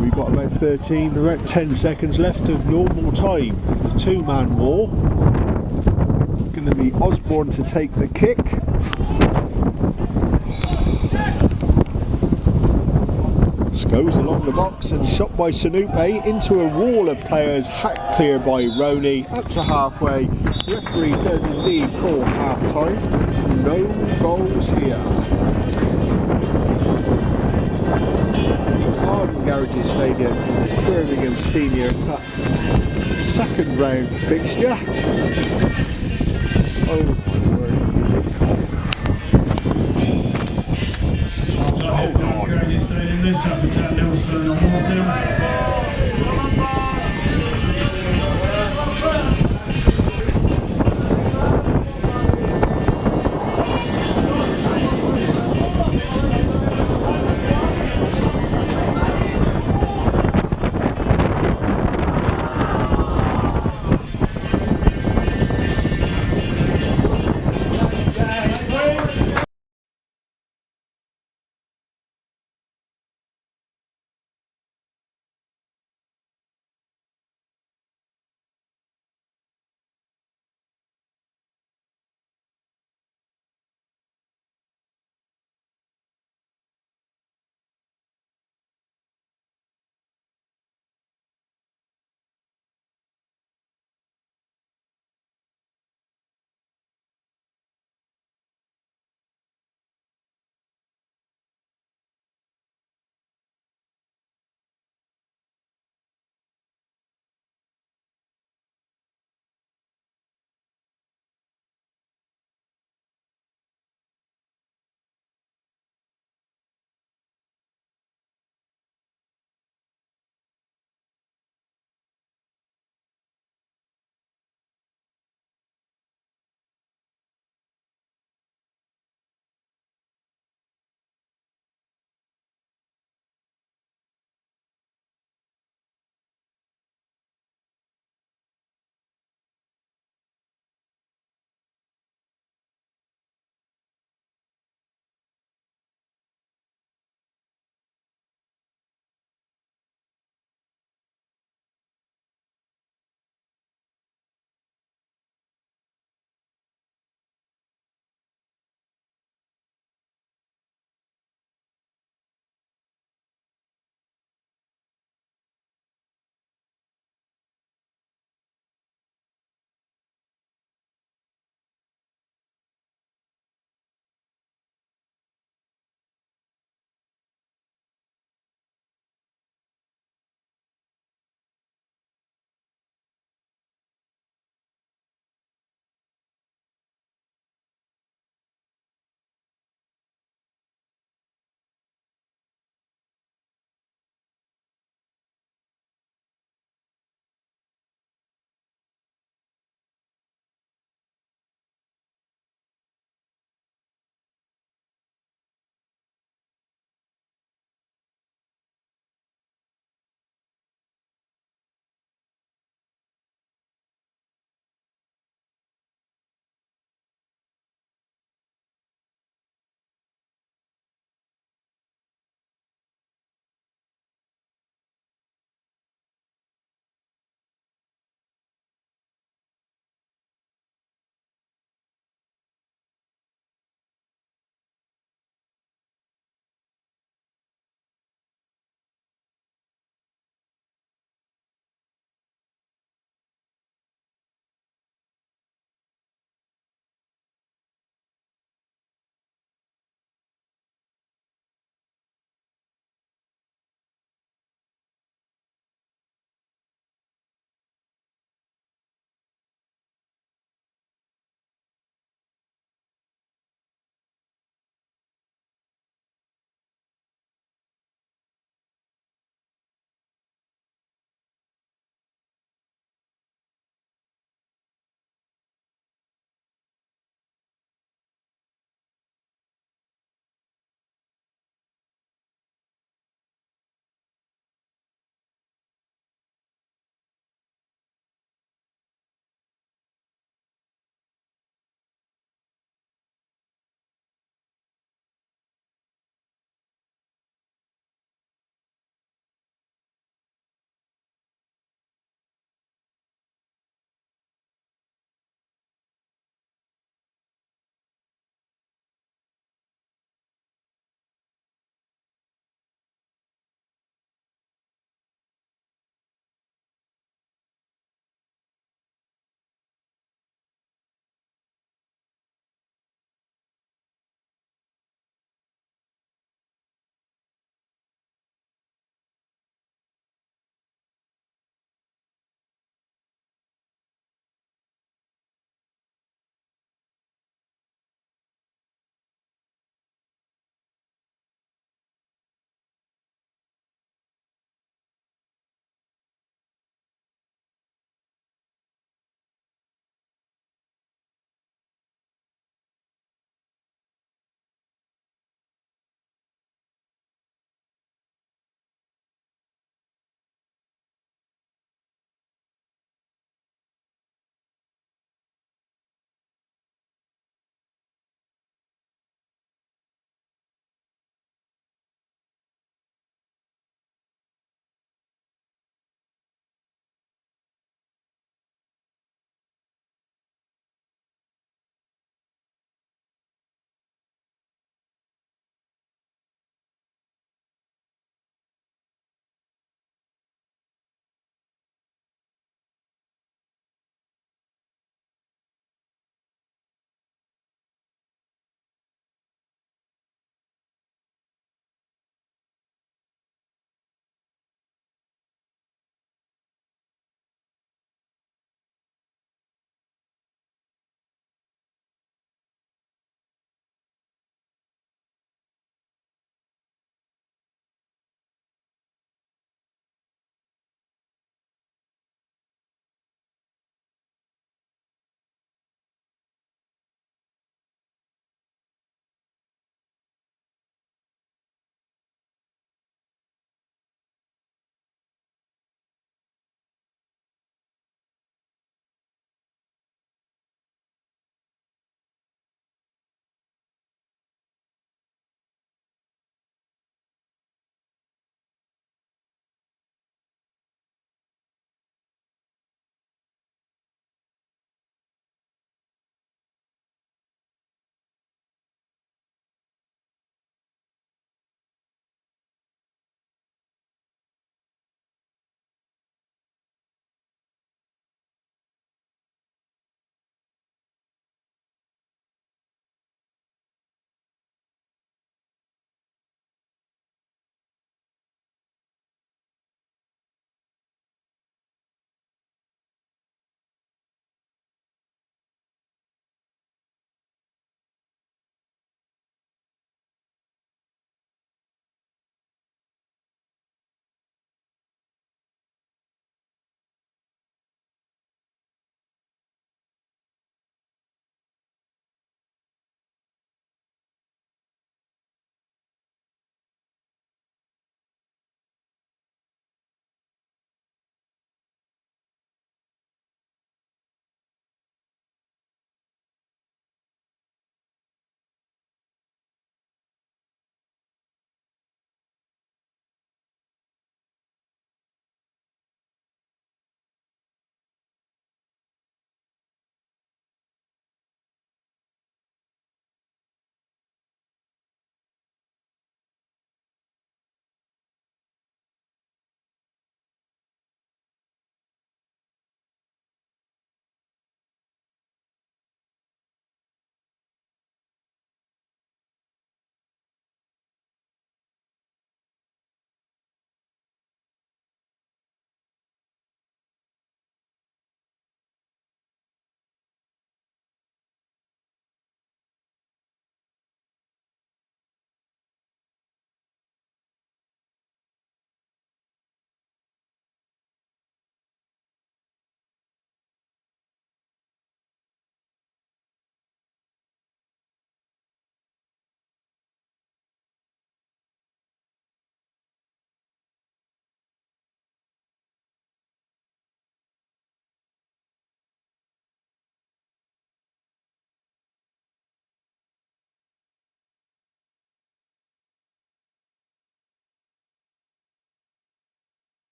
We've got about 10 seconds left of normal time. It's a two-man war. Going to be Osborne to take the kick. This goes along the box and shot by Sanopi into a wall of players, hacked clear by Roney. Up to halfway. Referee does indeed call half-time. No goals here. Garages Stadium in this Birmingham Senior Cup second round fixture. Oh my word, is it cold.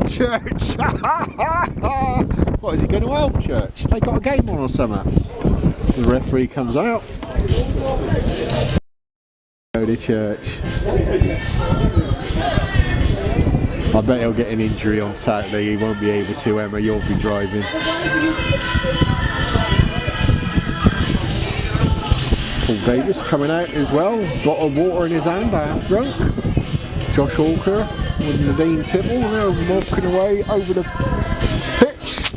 Church! What, is he going to Elf Church? They got a game on or something? The referee comes out. Go to church. I bet he'll get an injury on Saturday. He won't be able to, Emma. You'll be driving. Paul Davis coming out as well. Bottle of water in his hand, half drunk. Josh Hawker with Nadine Tibble. They're walking away over the pitch.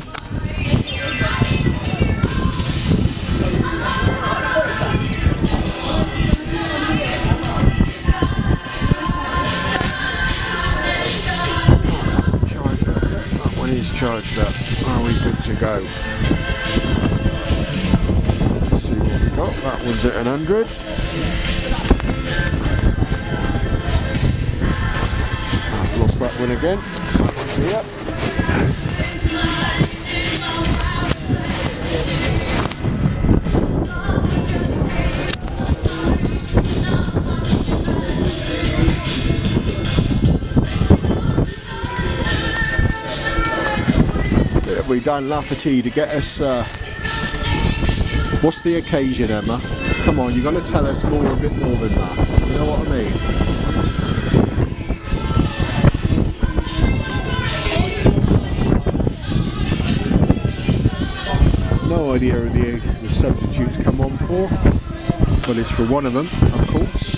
That one is charged up. Are we good to go? Let's see what we got. That one's at 100. I've lost that one again. Yep. We've done Lafferty to get us. What's the occasion, Emma? Come on, you've got to tell us a bit more than that. You know what I mean? No idea who the substitutes come on for, but it's for one of them, of course.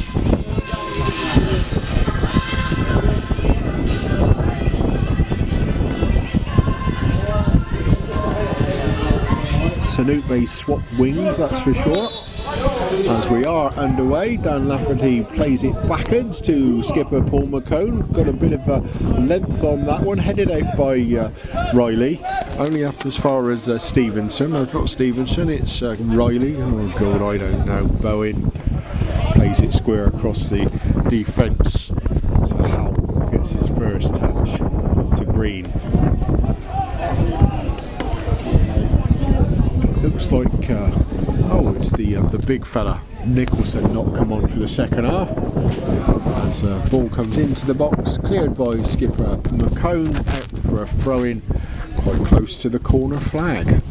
Sanope swap wings, that's for sure. As we are underway, Dan Lafferty plays it backwards to skipper Paul McCone. Got a bit of a length on that one, headed out by Riley. Only up as far as Stevenson. No, it's not Stevenson, it's Riley. Oh God, I don't know. Bowen plays it square across the defence. So Howell gets his first touch to Green. Looks like, it's the big fella, Nicholson, not come on for the second half. As the ball comes into the box, cleared by skipper McCone, out for a throw-in, quite close to the corner flag.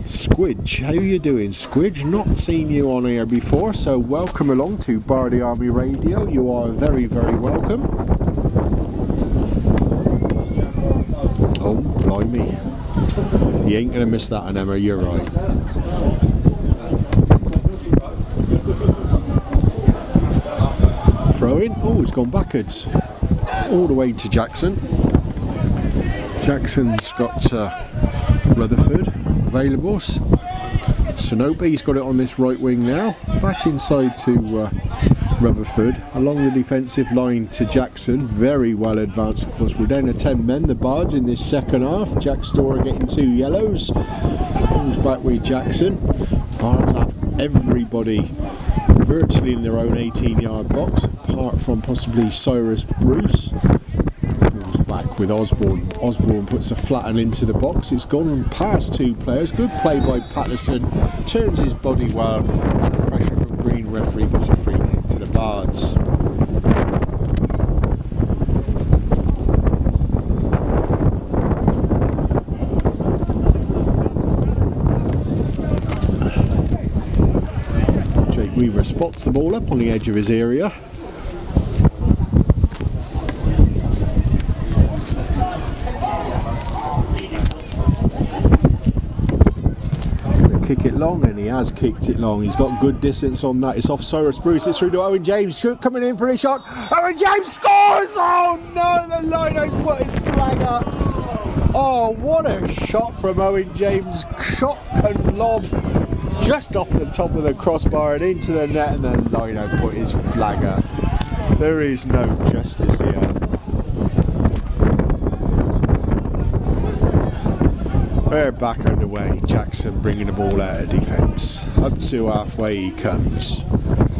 Squidge, how you doing, Squidge? Not seen you on here before, so welcome along to Bardy Army Radio. You are very, very welcome. Oh, blimey. You ain't going to miss that, Emma, you're right. Throw in. Oh, it's gone backwards. All the way to Jackson. Jackson's got Rutherford available. Sanope's got it on this right wing now. Back inside to Rutherford, along the defensive line to Jackson, very well advanced. Of course, we're down to 10 men, the Bards, in this second half. Jack Storer getting 2 yellows. Balls back with Jackson. Bards have everybody virtually in their own 18-yard box, apart from possibly Cyrus Bruce. Balls back with Osborne. Osborne puts a flatten into the box. It's gone past 2 players. Good play by Patterson. Turns his body well. Pressure from Green. Referee puts a free kick to the Bards. Jake Weaver spots the ball up on the edge of his area. Kick it long, and he has kicked it long. He's got good distance on that. It's off Cyrus Bruce. It's through to Owen James. Coming in for a shot. Owen James scores! Oh no, the Lino's put his flag up. Oh, what a shot from Owen James. Shotgun lob just off the top of the crossbar and into the net, and then Lino put his flag up. There is no justice here. We're back underway. Jackson bringing the ball out of defence. Up to halfway he comes.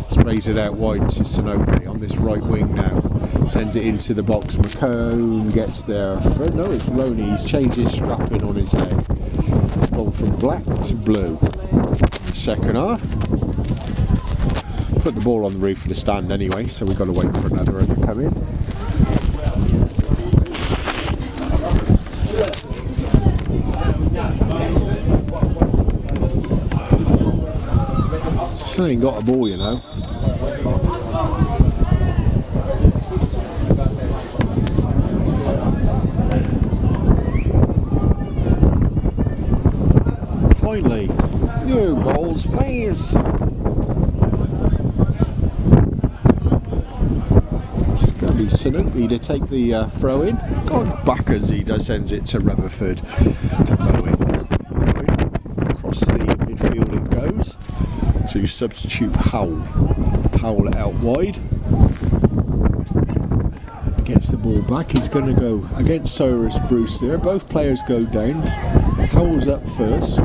Sprays it out wide to Sanope on this right wing now. Sends it into the box. McCone gets there. No, it's Roney. He's changed his strapping on his leg. It's gone from black to blue. Second half. Put the ball on the roof of the stand anyway, so we've got to wait for another one to come in. Still ain't got a ball, you know. Finally, new balls, please. It's going to be Solihull to take the throw in. God, backers, he sends it to Rutherford to Bowen. Across the midfield it goes to substitute Howell. Howell out wide. Gets the ball back. He's going to go against Cyrus Bruce there. Both players go down. Howell's up first.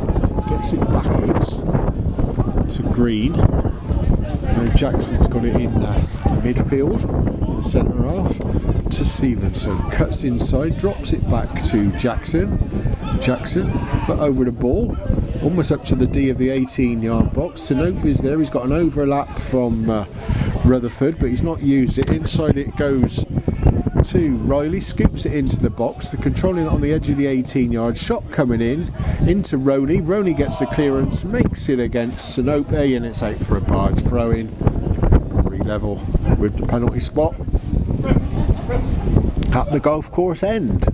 Gets it backwards to Green. Now Jackson's got it in midfield, the centre half, to Stevenson. Cuts inside, drops it back to Jackson. Jackson, foot over the ball, almost up to the D of the 18-yard box. Sanope is there. He's got an overlap from Rutherford, but he's not used it. Inside it goes to Riley, scoops it into the box. They're controlling it on the edge of the 18-yard. Shot coming in into Roney. Roney gets the clearance, makes it against Sanope, and it's out for a Bards throw-in. Probably level with the penalty spot at the golf course end.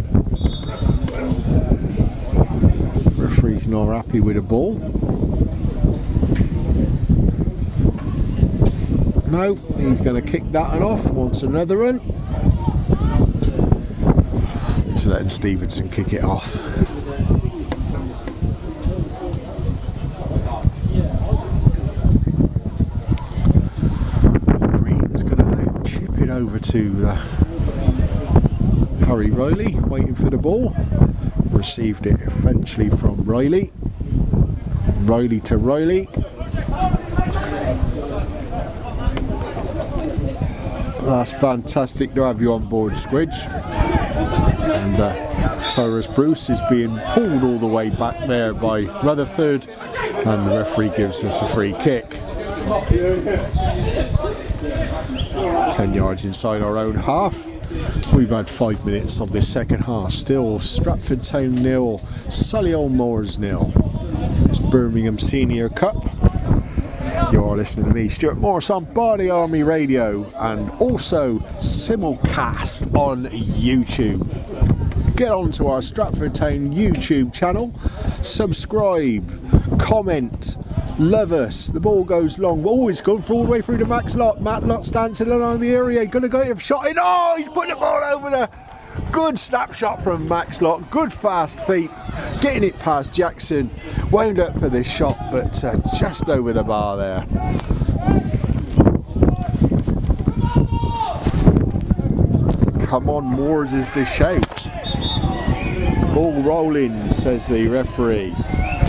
Referee's not happy with the ball. No, he's going to kick that one off. Wants another one. Just letting Stevenson kick it off. Green's going to now chip it over to Harry Riley, waiting for the ball. Received it eventually from Riley. Riley to Riley. That's fantastic to have you on board, Squidge. And Cyrus Bruce is being pulled all the way back there by Rutherford, and the referee gives us a free kick. 10 yards inside our own half. We've had 5 minutes of this second half. Still Stratford Town 0, Solihull Moors 0. It's Birmingham Senior Cup. You're listening to me, Stuart Morris, on Bardi Army Radio, and also simulcast on YouTube. Get onto our Stratford Town YouTube channel, subscribe, comment, love us. The ball goes long. Oh, it's gone all the way through to Max Lott. Matt Lott's dancing around the area. Going to go have shot in. Oh, he's putting the ball over there. Good snapshot from Max Lott. Good fast feet. Getting it past Jackson. Wound up for this shot, but just over the bar there. Come on, Moors is the shout. Ball rolling, says the referee.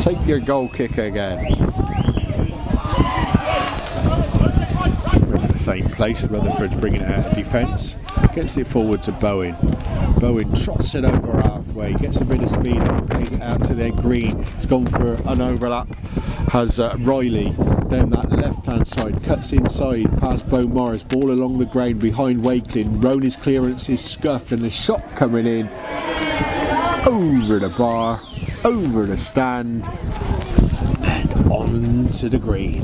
Take your goal kick again. We're in the same place. Rutherford's bringing it out of defence. Gets it forward to Bowen. Bowen trots it over halfway, gets a bit of speed, plays it out to their Green. It's gone for an overlap. Has Riley down that left-hand side, cuts inside past Bo Morris, ball along the ground behind Wakeling. Roney's clearance is scuffed, and the shot coming in over the bar, over the stand, and on to the green.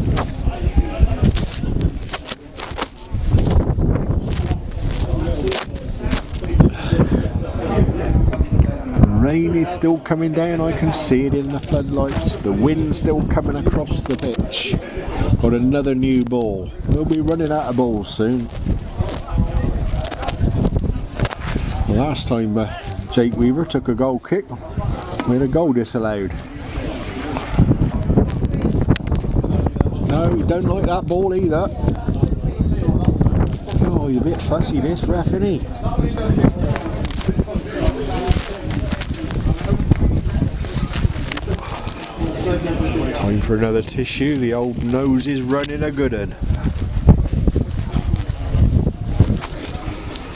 Rain is still coming down, I can see it in the floodlights. The wind still coming across the pitch. Got another new ball. We'll be running out of balls soon. Last time Jake Weaver took a goal kick, we had a goal disallowed. No, don't like that ball either. Oh, he's a bit fussy, this ref, isn't he? Time for another tissue. The old nose is running a good one.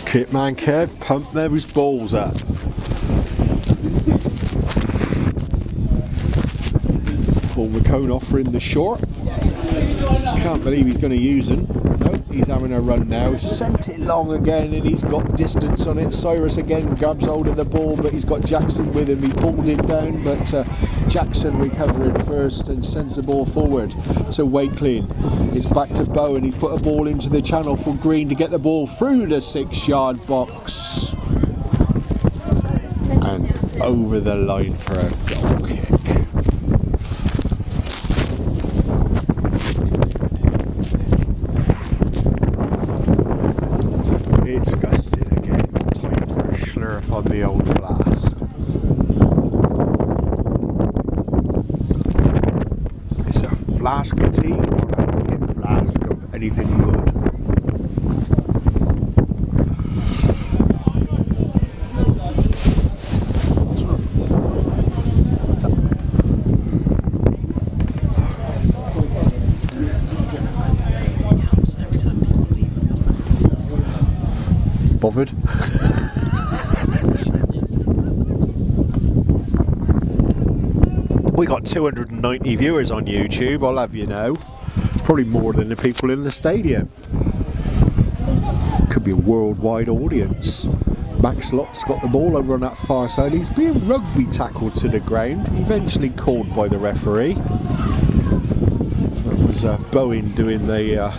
Kitman Kev, pump those balls up. Paul McCone offering the short. Can't believe he's going to use him. Nope, he's having a run now. Sent it long again, and he's got distance on it. Cyrus again grabs hold of the ball, but he's got Jackson with him. He pulled it down, but Jackson recovering first and sends the ball forward to Wakeling. It's back to Bowen. He's put a ball into the channel for Green to get the ball through the 6-yard box and over the line for a goal kick. It's gusting again. Time for a slurp on the old flask. It's a flask of tea or a flask of anything good. Bothered. We got 290 viewers on YouTube, I'll have you know. Probably more than the people in the stadium. Could be a worldwide audience. Max Lott's got the ball over on that far side. He's being rugby tackled to the ground, eventually called by the referee. That was Bowen doing the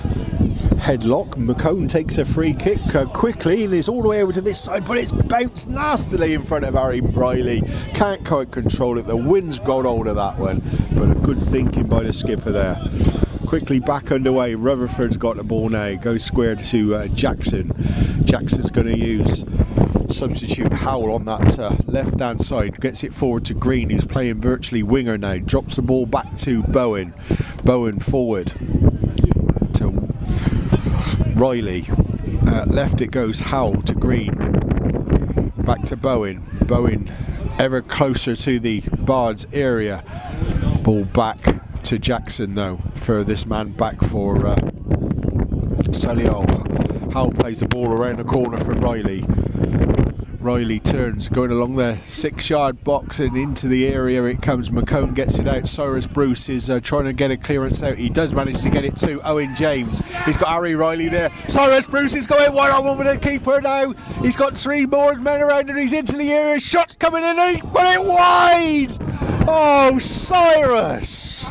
headlock. McCone takes a free kick quickly and is all the way over to this side, but it's bounced nastily in front of Harry Riley. Can't quite control it. The wind's got hold of that one, but a good thinking by the skipper there. Quickly back underway. Rutherford's got the ball now. Goes square to Jackson. Jackson's going to use substitute Howell on that left hand side. Gets it forward to Green, who's playing virtually winger now. Drops the ball back to Bowen. Bowen forward to Riley. Left it goes Howell to Green. Back to Bowen. Bowen ever closer to the Bards area. Ball back to Jackson though. Furthest man back for Solihull. Howell plays the ball around the corner for Riley. Riley turns, going along the 6-yard box and into the area it comes. McCone gets it out. Cyrus Bruce is trying to get a clearance out. He does manage to get it to Owen James. He's got Harry Riley there. Cyrus Bruce is going one-on-one with the keeper now. He's got 3 more men around and he's into the area. Shots coming in and he put it wide. Oh, Cyrus!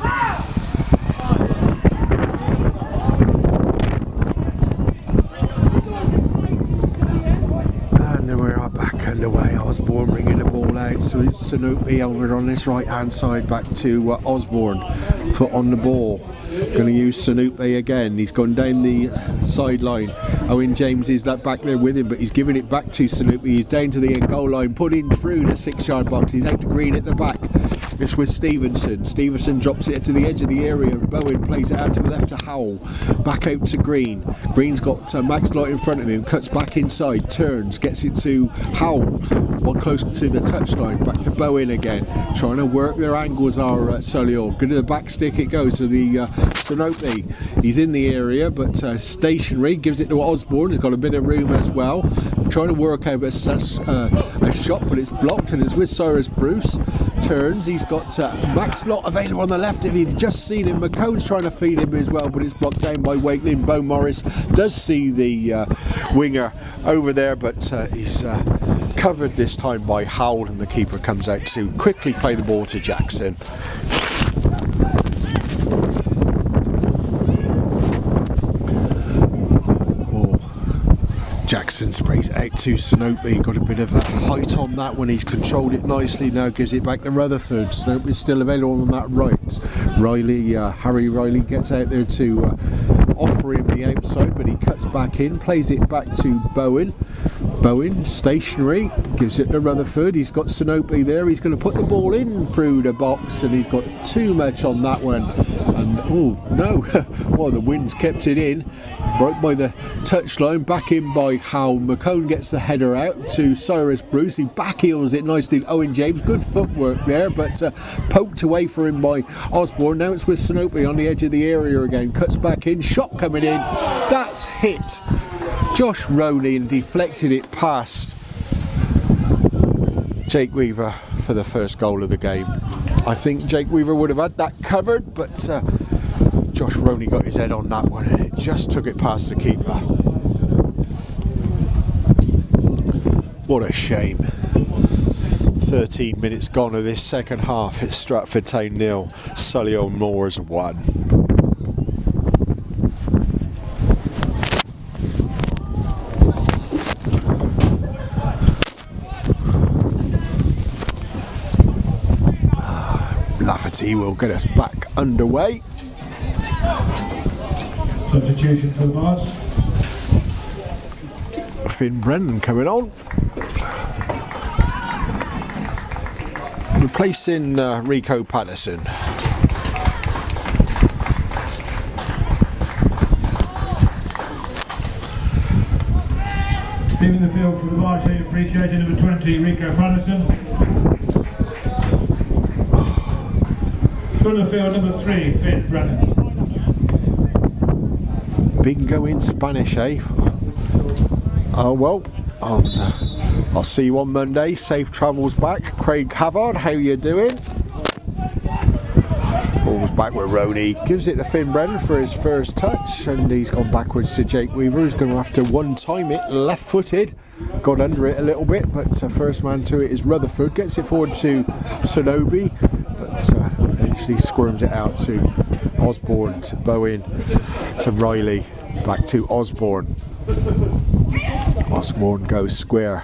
Underway, Osborne bringing the ball out, so it's Sanoopy over on this right hand side, back to Osborne, foot on the ball, going to use Sanoopy again. He's gone down the sideline. Owen James is that back there with him, but he's giving it back to Sanoopy. He's down to the end goal line, put in through the 6-yard box. He's out to Green at the back. It's with Stevenson. Stevenson drops it to the edge of the area. Bowen plays it out to the left to Howell. Back out to Green. Green's got Max Lott in front of him. Cuts back inside. Turns. Gets it to Howell. One close to the touchline. Back to Bowen again. Trying to work their angles are Solihull. Good to the back stick it goes to the Sanoopy. He's in the area, but stationary. Gives it to Osborne. He's got a bit of room as well. Trying to work over a shot, but it's blocked and it's with Cyrus Bruce. Turns. He's got Max Lott available on the left, and he'd just seen him. McCone's trying to feed him as well, but it's blocked down by Wakeling. Bo Morris does see the winger over there, but he's covered this time by Howell, and the keeper comes out to quickly play the ball to Jackson. Jackson sprays it out to Sanoopy. Got a bit of a height on that one. He's controlled it nicely. Now gives it back to Rutherford. Sanoopy's still available on that right. Riley, Harry Riley gets out there to offer him the outside, but he cuts back in, plays it back to Bowen. Bowen, stationary, gives it to Rutherford. He's got Sanoopy there. He's going to put the ball in through the box, and he's got too much on that one. And oh no, well, the wind's kept it in. Broke by the touchline, back in by Howell. McCone gets the header out to Cyrus Bruce. He back heels it nicely. Owen James, good footwork there, but poked away for him by Osborne. Now it's with Sanoopy on the edge of the area again. Cuts back in, shot coming in. That's hit Josh Rowley and deflected it past Jake Weaver for the first goal of the game. I think Jake Weaver would have had that covered, but Josh Roney got his head on that one and it just took it past the keeper. What a shame. 13 minutes gone of this second half. It's Stratford Town 0, Solihull Moors 1. Lafferty will get us back underway. Substitution for the Bards. Finn Brennan coming on. Replacing Rico Patterson. Leaving the field for the Bards, appreciated number 20, Rico Patterson. From the field, number 3, Finn Brennan. Bingo in Spanish, eh? Oh well, I'll see you on Monday. Safe travels back. Craig Havard, how you doing? Ball's back with Roney. Gives it to Finn Brennan for his first touch, and he's gone backwards to Jake Weaver, who's going to have to one-time it, left-footed. Got under it a little bit, but first man to it is Rutherford. Gets it forward to Sonobi, but eventually squirms it out to Osborne, to Bowen, to Riley, back to Osborne. Osborne goes square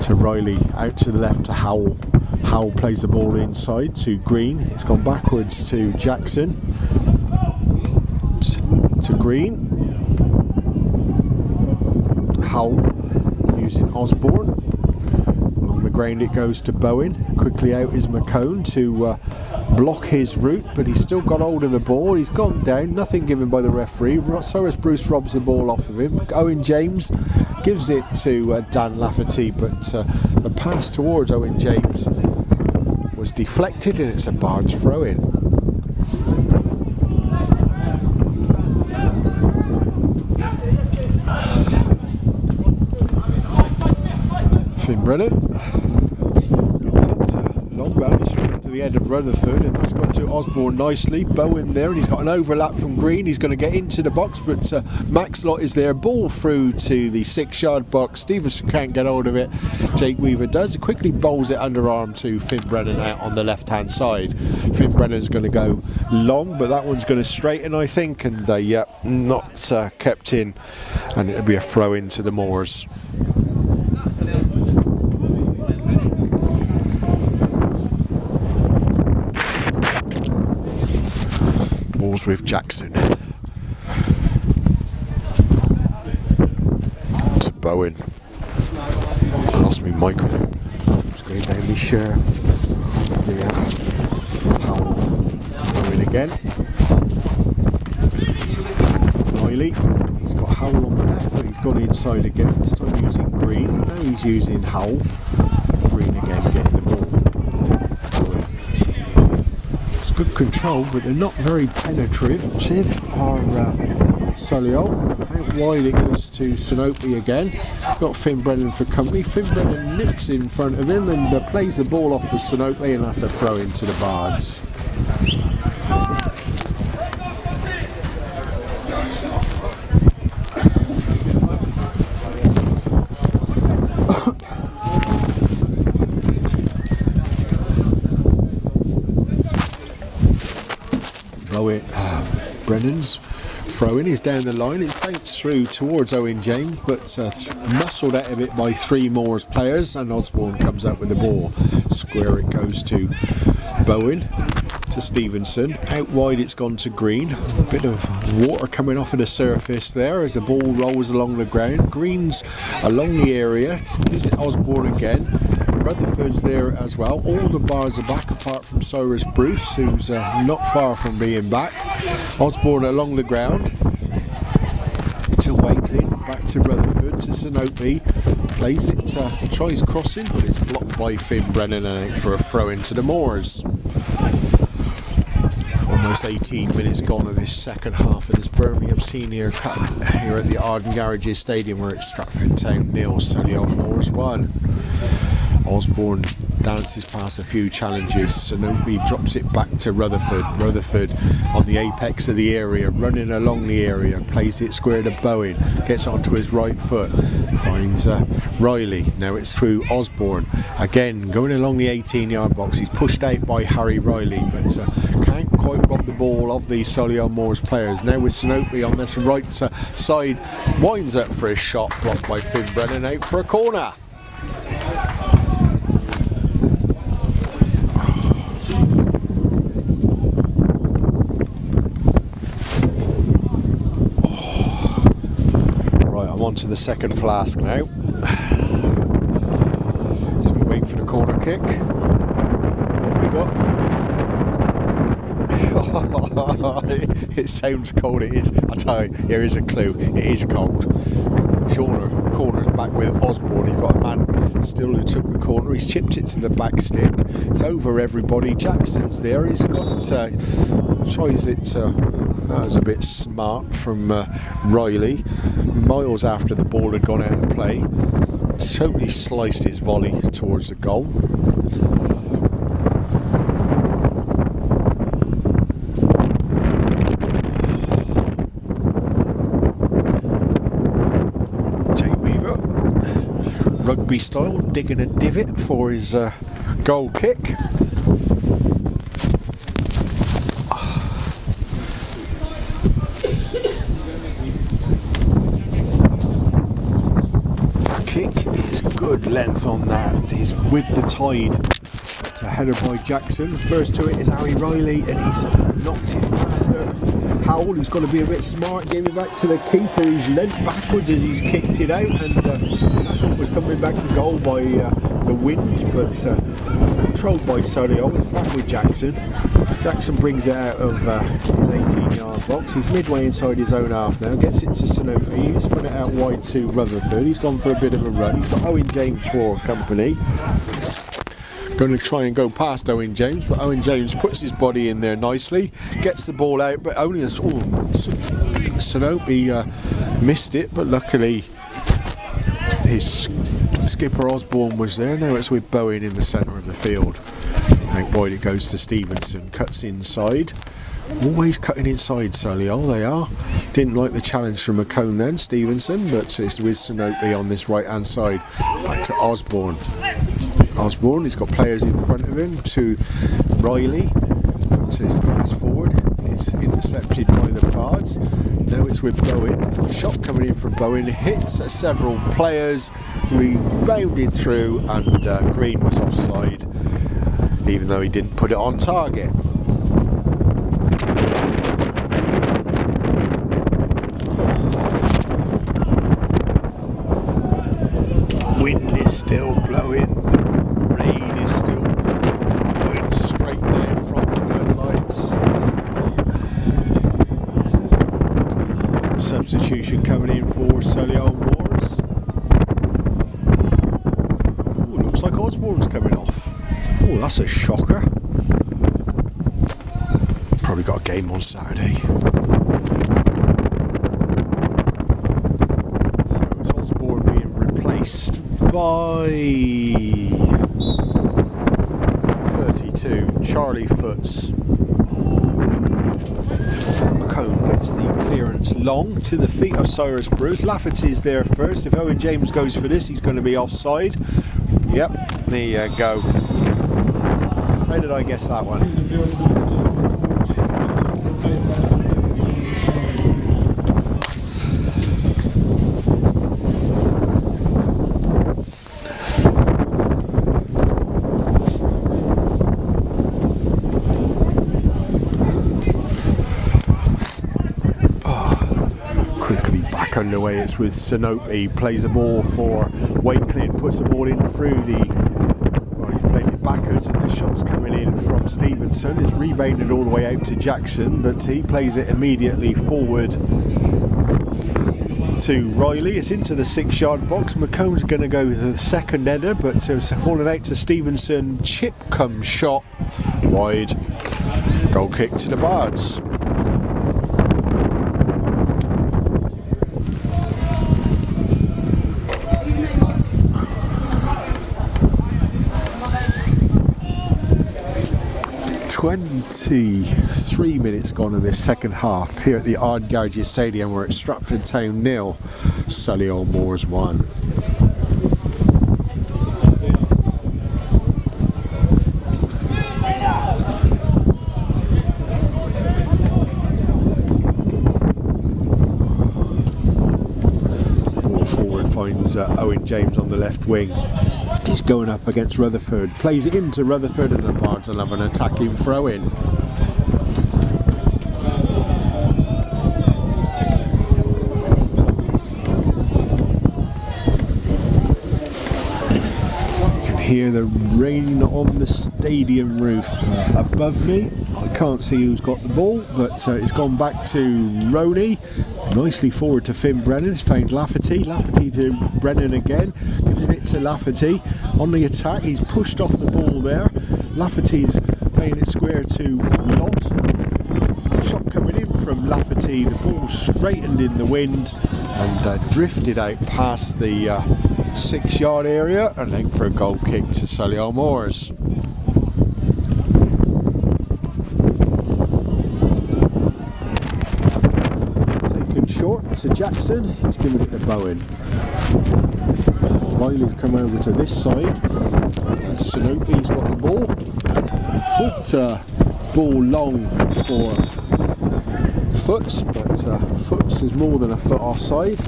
to Riley, out to the left to Howell. Howell plays the ball inside to Green. It's gone backwards to Jackson, to Green. Howell using Osborne. Along the ground it goes to Bowen. Quickly out is McCone to block his route, but he's still got hold of the ball. He's gone down, nothing given by the referee. So as Bruce robs the ball off of him. Owen James gives it to Dan Lafferty, but the pass towards Owen James was deflected and it's a Bards throw in. Finn Brennan gets it long bound straight to the end of Rutherford, and that's gone to Osborne nicely. Bowen there, and he's got an overlap from Green. He's going to get into the box, but Maxlott is there. Ball through to the 6-yard box. Stevenson can't get hold of it. Jake Weaver does. He quickly bowls it underarm to Finn Brennan out on the left-hand side. Finn Brennan's going to go long, but that one's going to straighten, I think, and not kept in, and it'll be a throw into the Moors. Balls with Jackson to Bowen. I lost my microphone. Just going down my shirt. Howell to Bowen again. Riley. He's got Howell on the left, but he's gone inside again. This time using Green. Now he's using Howell. Green again getting the ball. Good control, but they're not very penetrative. Are Solihull. Out wide it goes to Sonopi again. Got Finn Brennan for company. Finn Brennan nips in front of him and plays the ball off with Sonopi, and that's a throw into the Bards. Brennan's throw-in is down the line. It bounced through towards Owen James, but muscled out of it by 3 Moors players, and Osborne comes out with the ball. Square it goes to Bowen, to Stevenson. Out wide it's gone to Green. A bit of water coming off of the surface there as the ball rolls along the ground. Green's along the area. Gives it Osborne again. Rutherford's there as well. All the Bards are back apart from Cyrus Bruce, who's not far from being back. Osborne along the ground to Wakeling, back to Rutherford, to Sonopi. Plays it, tries crossing, but it's blocked by Finn Brennan and for a throw into the Moors. Almost 18 minutes gone of this second half of this Birmingham Senior Cup here at the Arden Garages Stadium. We're at Stratford Town 0, Solihull Moors 1. Osborne dances past a few challenges. Sanopi drops it back to Rutherford. Rutherford on the apex of the area, running along the area, plays it square to Bowen, gets onto his right foot, finds Riley. Now it's through Osborne. Again, going along the 18-yard box. He's pushed out by Harry Riley, but can't quite rob the ball of the Solihull Moors players. Now with Sanopi on this right side, winds up for his shot, blocked by Finn Brennan, out for a corner. Right, I'm on to the second flask now. So we wait for the corner kick. What have we got? It sounds cold. It is. I tell you, here is a clue. It is cold. Corner's back with Osborne. He's got a man still who took the corner. He's chipped it to the back stick. It's over everybody. Jackson's there. He's got tries it. That was a bit smart from Riley. Miles after the ball had gone out of play, totally sliced his volley towards the goal. Rugby style, digging a divot for his goal kick. Kick is good length on that. He's with the tide. It's a header by Jackson. First to it is Harry Riley, and he's knocked it past Howell, who's got to be a bit smart, gave it back to the keeper, who's leant backwards as he's kicked it out, and that's what was coming back to goal by the wind, but controlled by Solihull. It's back with Jackson. Jackson brings it out of his 18-yard box. He's midway inside his own half now, gets it to Sanopi. He's spun it out wide to Rutherford. He's gone for a bit of a run. He's got Owen James for company. Going to try and go past Owen James, but Owen James puts his body in there nicely, gets the ball out, but only as Sanopi missed it, but luckily his skipper Osborne was there. Now it's with Bowen in the centre of the field. Out wide it goes to Stevenson, cuts inside. Always cutting inside, Solihull, they are. Didn't like the challenge from McCone then, Stevenson, but it's with Sanopi on this right hand side. Back to Osborne. Osborne, he's got players in front of him to Riley. Puts his pass forward. It's intercepted by the Bards. Now it's with Bowen. Shot coming in from Bowen. Hits several players. Rebounded through, and Green was offside, even though he didn't put it on target. Wind is still blowing. Rain is still going straight down from the floodlights. Substitution coming in for Solihull Moors. Ooh, looks like Osborne's coming off. Oh, that's a shocker. Probably got a game on Saturday. So it's Osborne being replaced by 32, Charlie Foots. McCone gets the clearance long to the feet of Cyrus Bruce. Lafferty's there first. If Owen James goes for this, he's going to be offside. Yep, there you go. How did I guess that one? Underway, it's with Sanopi, plays the ball for Wakelin, puts the ball in through the, well, he's playing it backwards, and the shot's coming in from Stevenson. It's rebounded all the way out to Jackson, but he plays it immediately forward to Riley. It's into the 6-yard box. McCone's going to go with the second header, but it's fallen out to Stevenson. Chip comes shot wide. Goal kick to the Bards. 23 minutes gone in this second half here at the Ardgarges Stadium. We're at Stratford Town 0, Solihull Moors 1. Ball forward finds Owen James on the left wing. He's going up against Rutherford, plays it into Rutherford, and the Bards will have an attacking throw-in. You can hear the rain on the stadium roof above me. I can't see who's got the ball, but it's gone back to Roney. Nicely forward to Finn Brennan. He's found Lafferty. Lafferty to Brennan again. Gives it to Lafferty. On the attack, he's pushed off the ball there. Lafferty's playing it square to Lott. Shot coming in from Lafferty. The ball straightened in the wind and drifted out past the 6-yard area, and then for a goal kick to Solihull Moors. Short to Jackson, he's giving it to Bowen. Riley's come over to this side. Sanopi's got the ball. Put ball long for Foots, but Foots is more than a foot offside,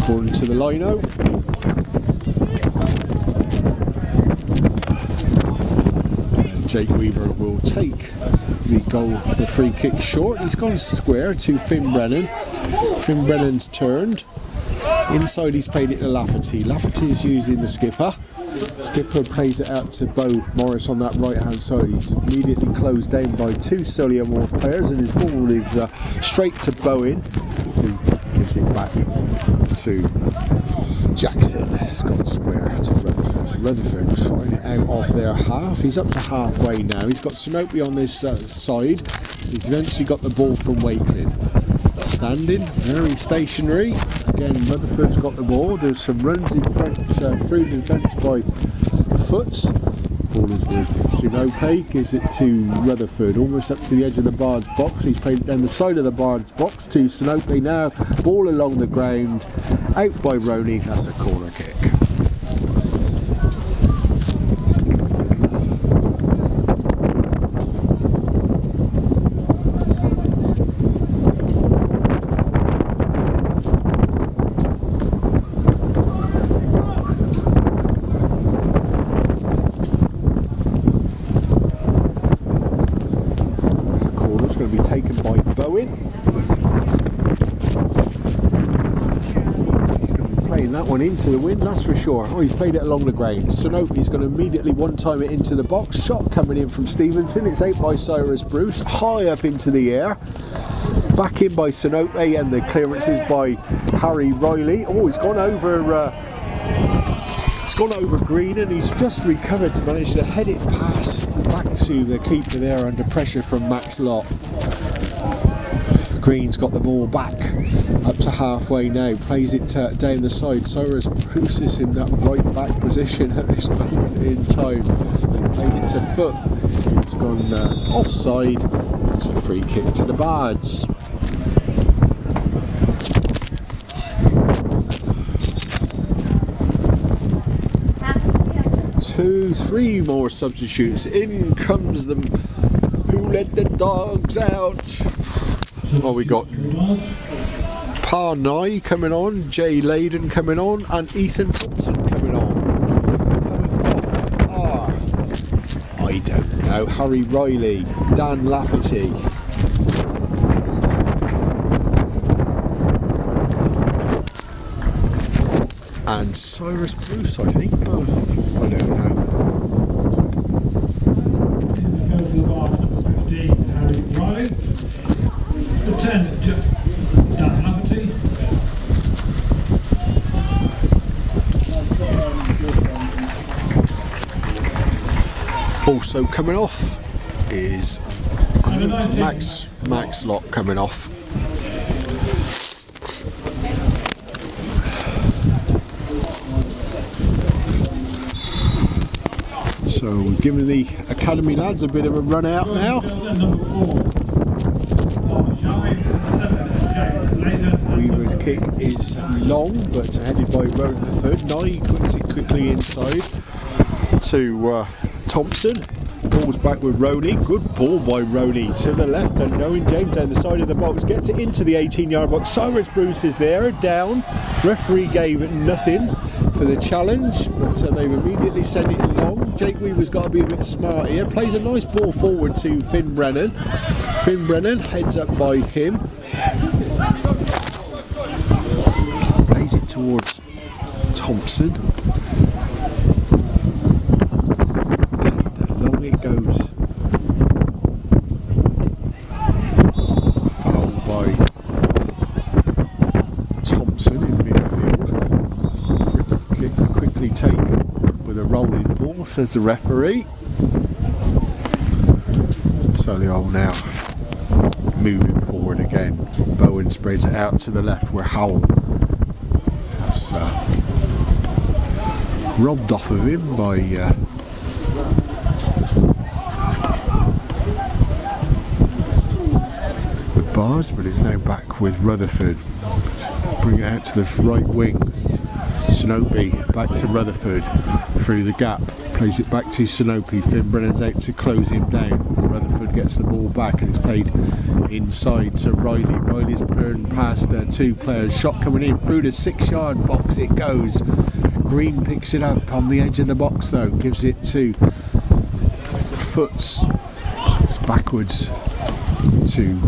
according to the lino. Jake Weaver will take the free kick short. He's gone square to Finn Brennan. Finn Brennan's turned. Inside he's played it to Lafferty. Lafferty's using the skipper. Skipper plays it out to Bo Morris on that right hand side. He's immediately closed down by two Solihull Moors players, and his ball is straight to Bowen, who gives it back to Jackson. It's gone square to Rutherford. Rutherford trying it out of their half. He's up to halfway now. He's got Sanopi on this side. He's eventually got the ball from Wakeling. Standing, very stationary. Again, Rutherford's got the ball. There's some runs in front, through the defence by Foots. Ball is with Sanopi, gives it to Rutherford, almost up to the edge of the Bards box. He's played it down the side of the Bards box to Sanopi now. Ball along the ground, out by Roney. That's a corner kick. Going to be taken by Bowen. He's going to be playing that one into the wind, that's for sure. Oh, he's played it along the ground. Sanopi's going to immediately one-time it into the box. Shot coming in from Stevenson. It's out by Cyrus Bruce, high up into the air. Back in by Sanopi, and the clearance is by Harry Riley. Oh, he's gone over Green, and he's just recovered to manage to head it past back to the keeper there under pressure from Max Lott. Green's got the ball back up to halfway now, plays it down the side. Cyrus Bruce is in that right back position at this moment in time. They played it to Foot, who's gone offside. It's a free kick to the Bards. 2-3 more substitutes. In comes them. Who let the dogs out? Oh, we got Parnay coming on, Jay Layden coming on, and Ethan Thompson coming on. Coming off I don't know. Harry Riley, Dan Lafferty. And Cyrus Bruce, I think. Oh, I don't know. Harry Riley. The 10, Dan Lafferty. Also coming off is Max Lott coming off. So we've given the academy lads a bit of a run out now. Weaver's kick is long, but headed by Rutherford. Nye puts it quickly inside to Thompson. Ball's back with Roney. Good ball by Roney to the left, and Owen James down the side of the box gets it into the 18-yard box. Cyrus Bruce is there, down. Referee gave it nothing for the challenge, but they've immediately sent it long. Jake Weaver's got to be a bit smart here. Plays a nice ball forward to Finn Brennan. Finn Brennan heads up by him. Plays it towards Thompson. It goes. Foul by Thompson in midfield. Free kick quickly taken with a rolling ball, says the referee. Solihull now moving forward again. Bowen spreads it out to the left where Howell that's robbed off of him by Bards, but is now back with Rutherford. Bring it out to the right wing. Sinope back to Rutherford through the gap. Plays it back to Sinope. Finn Brennan's out to close him down. Rutherford gets the ball back and it's played inside to Riley. Riley's turned past two players. Shot coming in through the 6-yard box. It goes. Green picks it up on the edge of the box though. Gives it to Foots. Backwards to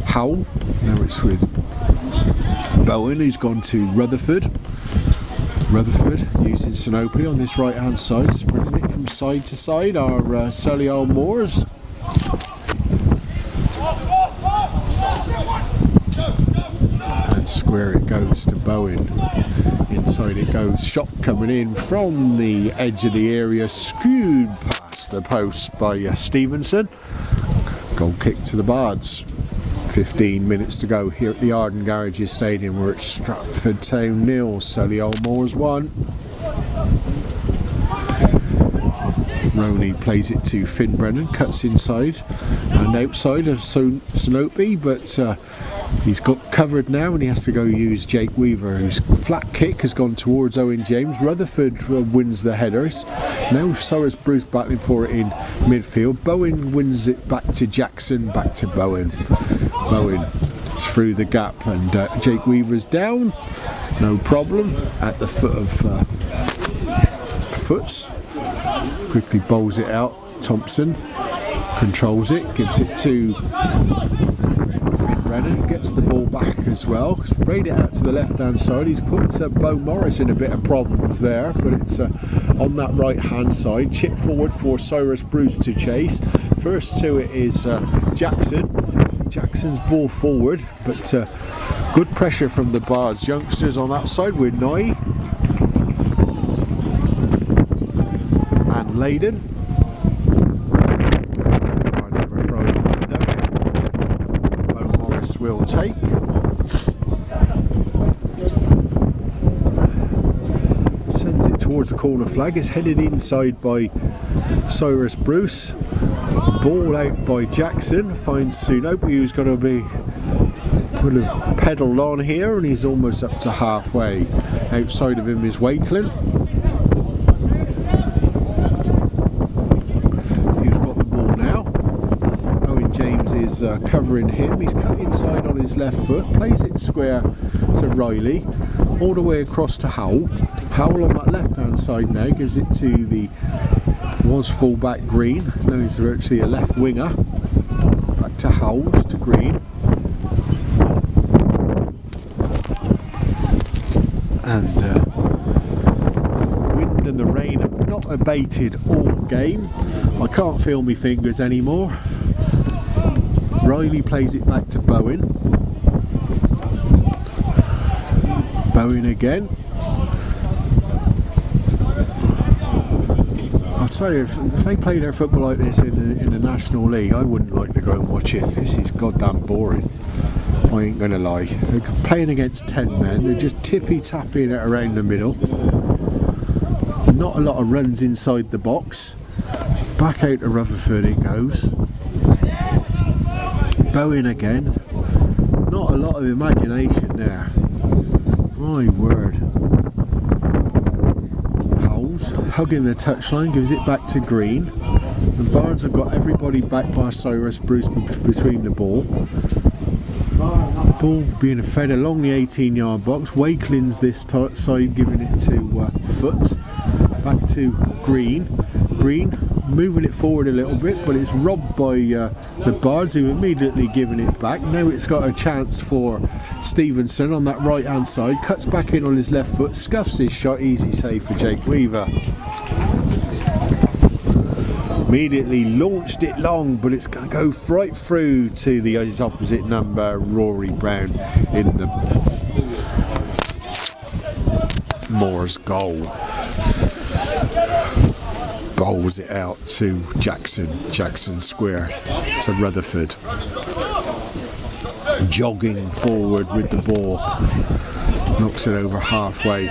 Howell. Now it's with Bowen, who's gone to Rutherford. Rutherford using Sinope on this right hand side, spreading it from side to side. Our Solihull Moors. And square it goes to Bowen. Inside it goes. Shot coming in from the edge of the area, skewed past the post by Stevenson. Goal kick to the Bards. 15 minutes to go here at the Arden Garages Stadium. We're at Stratford Town 0, Solihull Moors 1. Roney plays it to Finn Brennan, cuts inside and outside of Sinope, but he's got covered now and he has to go use Jake Weaver, whose flat kick has gone towards Owen James. Rutherford wins the headers. Now Cyrus Bruce battling for it in midfield. Bowen wins it back to Jackson, back to Bowen. Bowen through the gap and Jake Weaver's down, no problem, at the foot of Foots. Quickly bowls it out. Thompson controls it, gives it to Finn Brennan, gets the ball back as well. Sprayed it out to the left hand side. He's put Bo Morris in a bit of problems there, but it's on that right hand side. Chip forward for Cyrus Bruce to chase. First to it is Jackson. Jackson's ball forward, but good pressure from the Bards youngsters on that side with Nye and Leyden. Bards have a throw in the window. Bo Morris will take. Sends it towards the corner flag. It's headed inside by Cyrus Bruce. Ball out by Jackson, finds Sinope, who's going to be put a pedal on here, and he's almost up to halfway. Outside of him is Wakeland. He's got the ball now. Owen James is covering him. He's cut inside on his left foot, plays it square to Riley, all the way across to Howell. Howell on that left hand side now gives it to the was full-back Green, now he's actually a left winger. Back to Howells, to Green. And wind and the rain have not abated all game. I can't feel my fingers anymore. Riley plays it back to Bowen. Bowen again. So if they play their football like this in the National League, I wouldn't like to go and watch it. This is goddamn boring. I ain't gonna lie. They're playing against 10 men. They're just tippy-tapping it around the middle. Not a lot of runs inside the box. Back out to Rutherford it goes. Bowen again. Not a lot of imagination there. My word. Holes hugging the touchline, gives it back to Green. The Bards have got everybody back by Cyrus Bruce between the ball. Ball being fed along the 18-yard box. Wakelin's this side giving it to Foots. Back to Green. Green moving it forward a little bit, but it's robbed by the Bards, who immediately giving it back. Now it's got a chance for Stevenson on that right hand side. Cuts back in on his left foot, scuffs his shot. Easy save for Jake Weaver. Immediately launched it long, but it's going to go right through to his opposite number, Rory Brown, in the Moore's goal. Bowls it out to Jackson square to Rutherford. Jogging forward with the ball, knocks it over halfway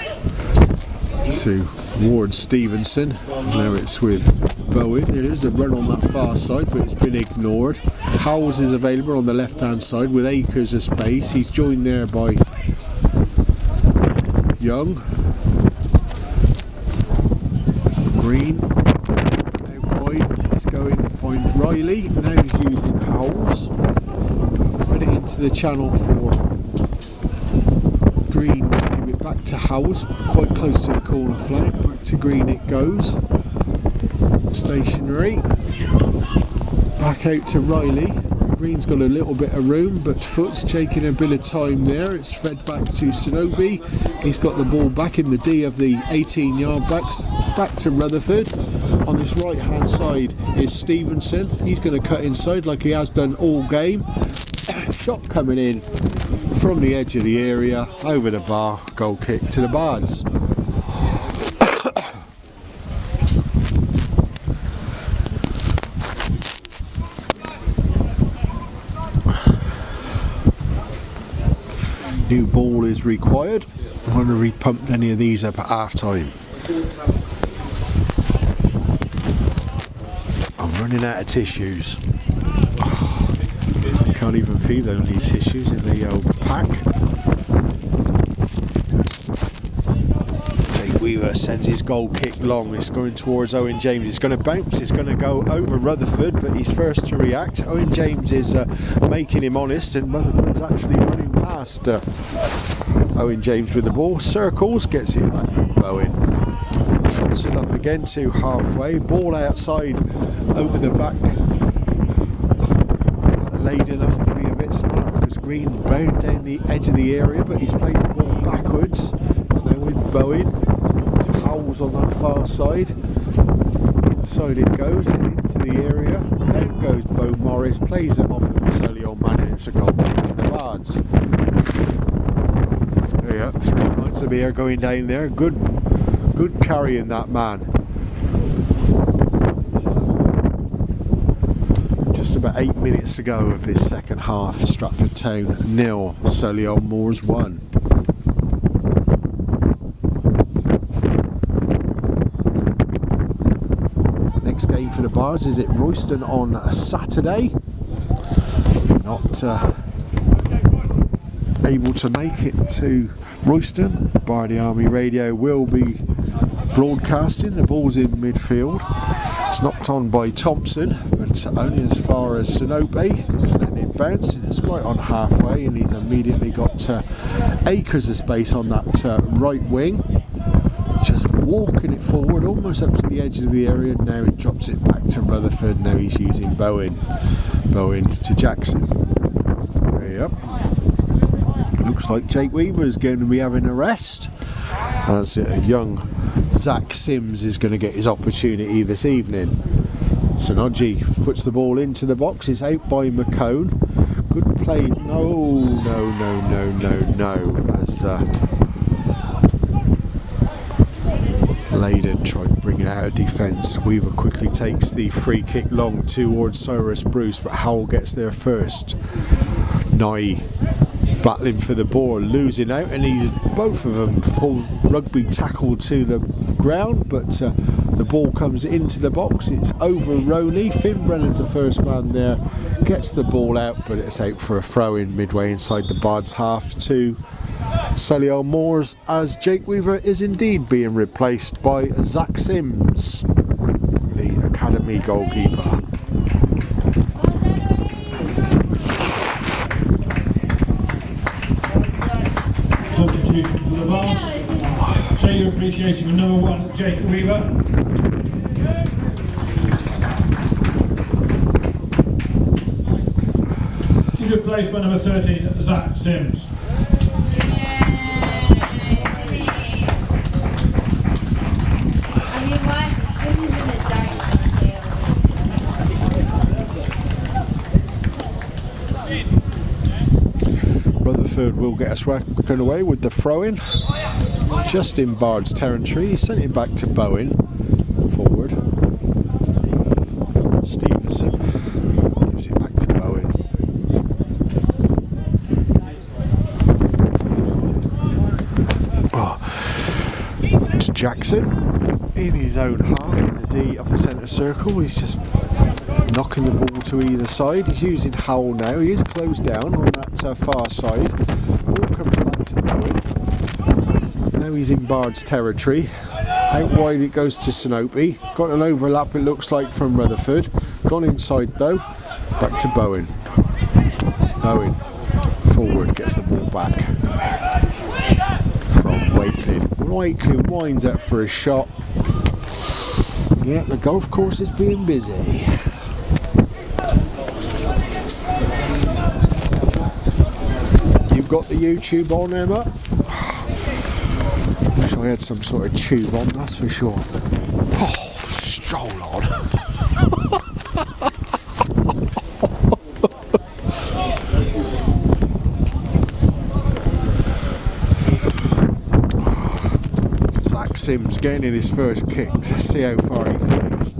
to Ward Stevenson. Now it's with Bowen. There is a run on that far side, but it's been ignored. Howells is available on the left hand side with acres of space. He's joined there by Young. Green out wide. He's going, finds Riley. Now he's using Howells. Put it into the channel for Green to give it back to Howells, quite close to the corner flag. Back to Green it goes. Stationary. Back out to Riley. Green's got a little bit of room, but Foot's taking a bit of time there. It's fed back to Sonobi. He's got the ball back in the D of the 18-yard box. Back to Rutherford. On his right hand side is Stevenson. He's going to cut inside like he has done all game. Shot coming in from the edge of the area, over the bar, goal kick to the Bards. New ball is required. I wonder if he pumped any of these up at half time. I'm running out of tissues. Can't even feed those new tissues in the old pack. Jake Weaver sends his goal kick long. It's going towards Owen James. It's going to bounce. It's going to go over Rutherford, but he's first to react. Owen James is making him honest, and Rutherford's actually running past Owen James with the ball. Circles, gets it back from Bowen. Shots it up again to halfway. Ball outside over the back. Laden us to be a bit smart because Green bound down the edge of the area, but he's played the ball backwards. It's now with Bowen. To Howells on that far side. Inside it goes into the area. Down goes Bo Morris, plays it off with the Solihull man, and it's a goal kick to the Bards. Yeah, 3 points of beer going down there. Good carrying that man. About 8 minutes to go of this second half. Stratford Town 0, Solihull Moors 1. Next game for the Bards is at Royston on a Saturday. Not able to make it to Royston. Bardi Army Radio will be broadcasting. The ball's in midfield. It's knocked on by Thompson, but only as far as Sonobe. He's letting it bounce, and it's right on halfway, and he's immediately got acres of space on that right wing. Just walking it forward, almost up to the edge of the area. Now he drops it back to Rutherford. Now he's using Bowen. Bowen to Jackson. Yep. Looks like Jake Weaver is going to be having a rest, as young Zach Sims is going to get his opportunity this evening. Sonoji puts the ball into the box. It's out by McCone. Good play. No. As Laden tried to bring it out of defence. Weaver quickly takes the free kick long towards Cyrus Bruce, but Howell gets there first. Nye battling for the ball, losing out, and he's both of them full rugby tackle to the ground, but the ball comes into the box. It's over Roney. Finn Brennan's the first man there, gets the ball out, but it's out for a throw in midway inside the Bards half to Solihull Moors, as Jake Weaver is indeed being replaced by Zach Sims, the academy goalkeeper. Substitution for the Bards. Show your appreciation for number 1, Jake Weaver. He's replaced by number 13, Zach Sims. Rutherford will get us working away with the throw-in, just in Bards territory. He sent it back to Bowen, forward. Stevenson gives it back to Bowen. To Jackson, in his own half, in the D of the centre circle. He's just knocking the ball to either side. He's using Howell now. He is closed down on that far side. Ball comes back to Bowen. Now he's in Bards territory. Out wide it goes to Sinope. Got an overlap, it looks like, from Rutherford. Gone inside though. Back to Bowen. Bowen forward, gets the ball back from Wakeling. Wakeling winds up for a shot. Yeah, the golf course is being busy. Got the YouTube on, Emma? Wish I had some sort of tube on, that's for sure. Oh, stroll on. Zach Sims getting in his first kick. Let's see how far he plays.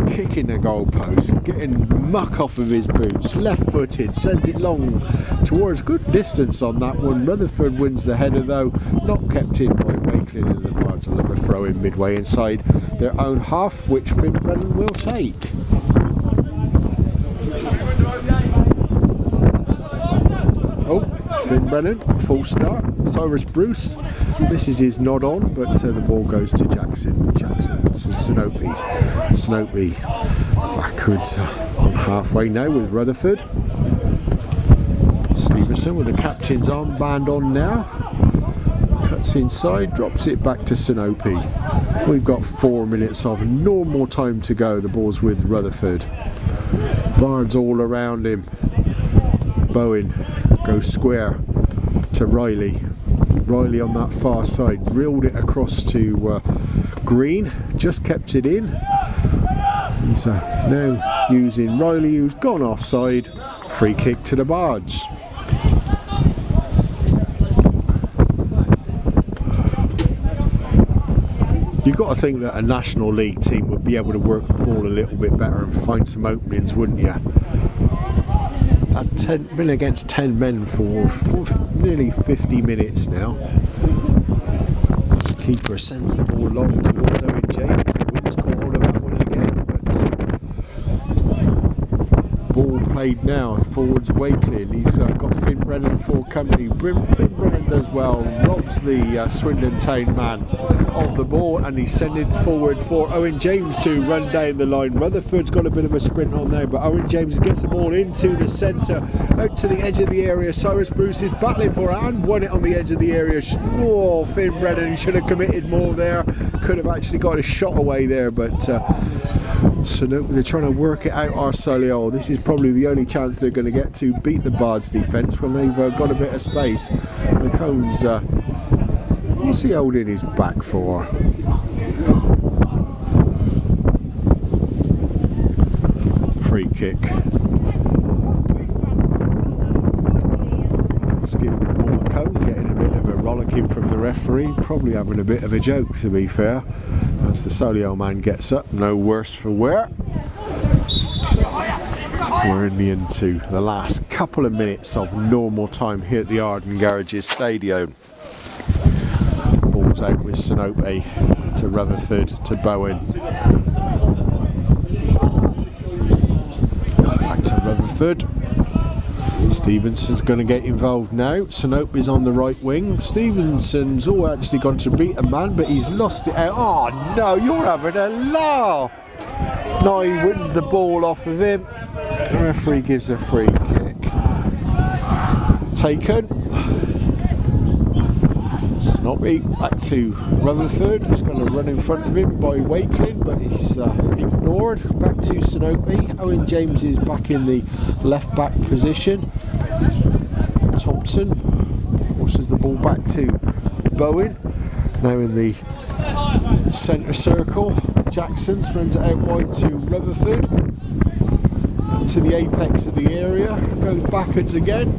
Kicking the goalpost, getting muck off of his boots, left-footed, sends it long towards good distance on that one. Rutherford wins the header though, not kept in by Wakeling, and the Bards will have a throw in midway inside their own half, which Finn Brennan will take. Oh, Finn Brennan, full start. Cyrus Bruce misses his nod on, but the ball goes to Jackson to Sinope. Sinope backwards on halfway now with Rutherford. Stevenson with the captain's armband on now. Cuts inside, drops it back to Sinope. We've got 4 minutes of normal time to go. The ball's with Rutherford. Bards all around him. Bowen goes square to Riley. Riley on that far side, drilled it across to Green, just kept it in. He's now using Riley, who's gone offside. Free kick to the Bards. You've got to think that a National League team would be able to work the ball a little bit better and find some openings, wouldn't you? Been against 10 men for nearly 50 minutes now. Keeper sends the ball long towards Owen James. The wind's caught hold of that one again, but ball played now. Forwards Wakeling. He's got Finn Brennan for company. Finn Brennan does well. Robs the Swindon Town man of the ball, and he's sending it forward for Owen James to run down the line. Rutherford's got a bit of a sprint on there, but Owen James gets the ball into the centre, out to the edge of the area. Cyrus Bruce is battling for it and won it on the edge of the area. Oh, Finn Brennan should have committed more there. Could have actually got a shot away there, but so they're trying to work it out, our Solihull. This is probably the only chance they're going to get to beat the Bards defence when they've got a bit of space. The cones, what's he holding his back for? Free kick. Let's give the ball a cone, getting a bit of a rollicking from the referee. Probably having a bit of a joke, to be fair. As the Solihull man gets up, no worse for wear. We're into the last couple of minutes of normal time here at the Arden Garages Stadium. Ball's out with Sinope to Rutherford to Bowen. Back to Rutherford. Stevenson's going to get involved now. Sinope is on the right wing. Stevenson's actually gone to beat a man, but he's lost it out. Oh no, you're having a laugh. No, he wins the ball off of him. The referee gives a free kick. Taken. Sinope back to Rutherford. He's going to run in front of him by Wakeling, but he's ignored. Back to Sinope. Owen James is back in the left back position. Thompson forces the ball back to Bowen. Now in the centre circle. Jackson spins it out wide to Rutherford. To the apex of the area. Goes backwards again.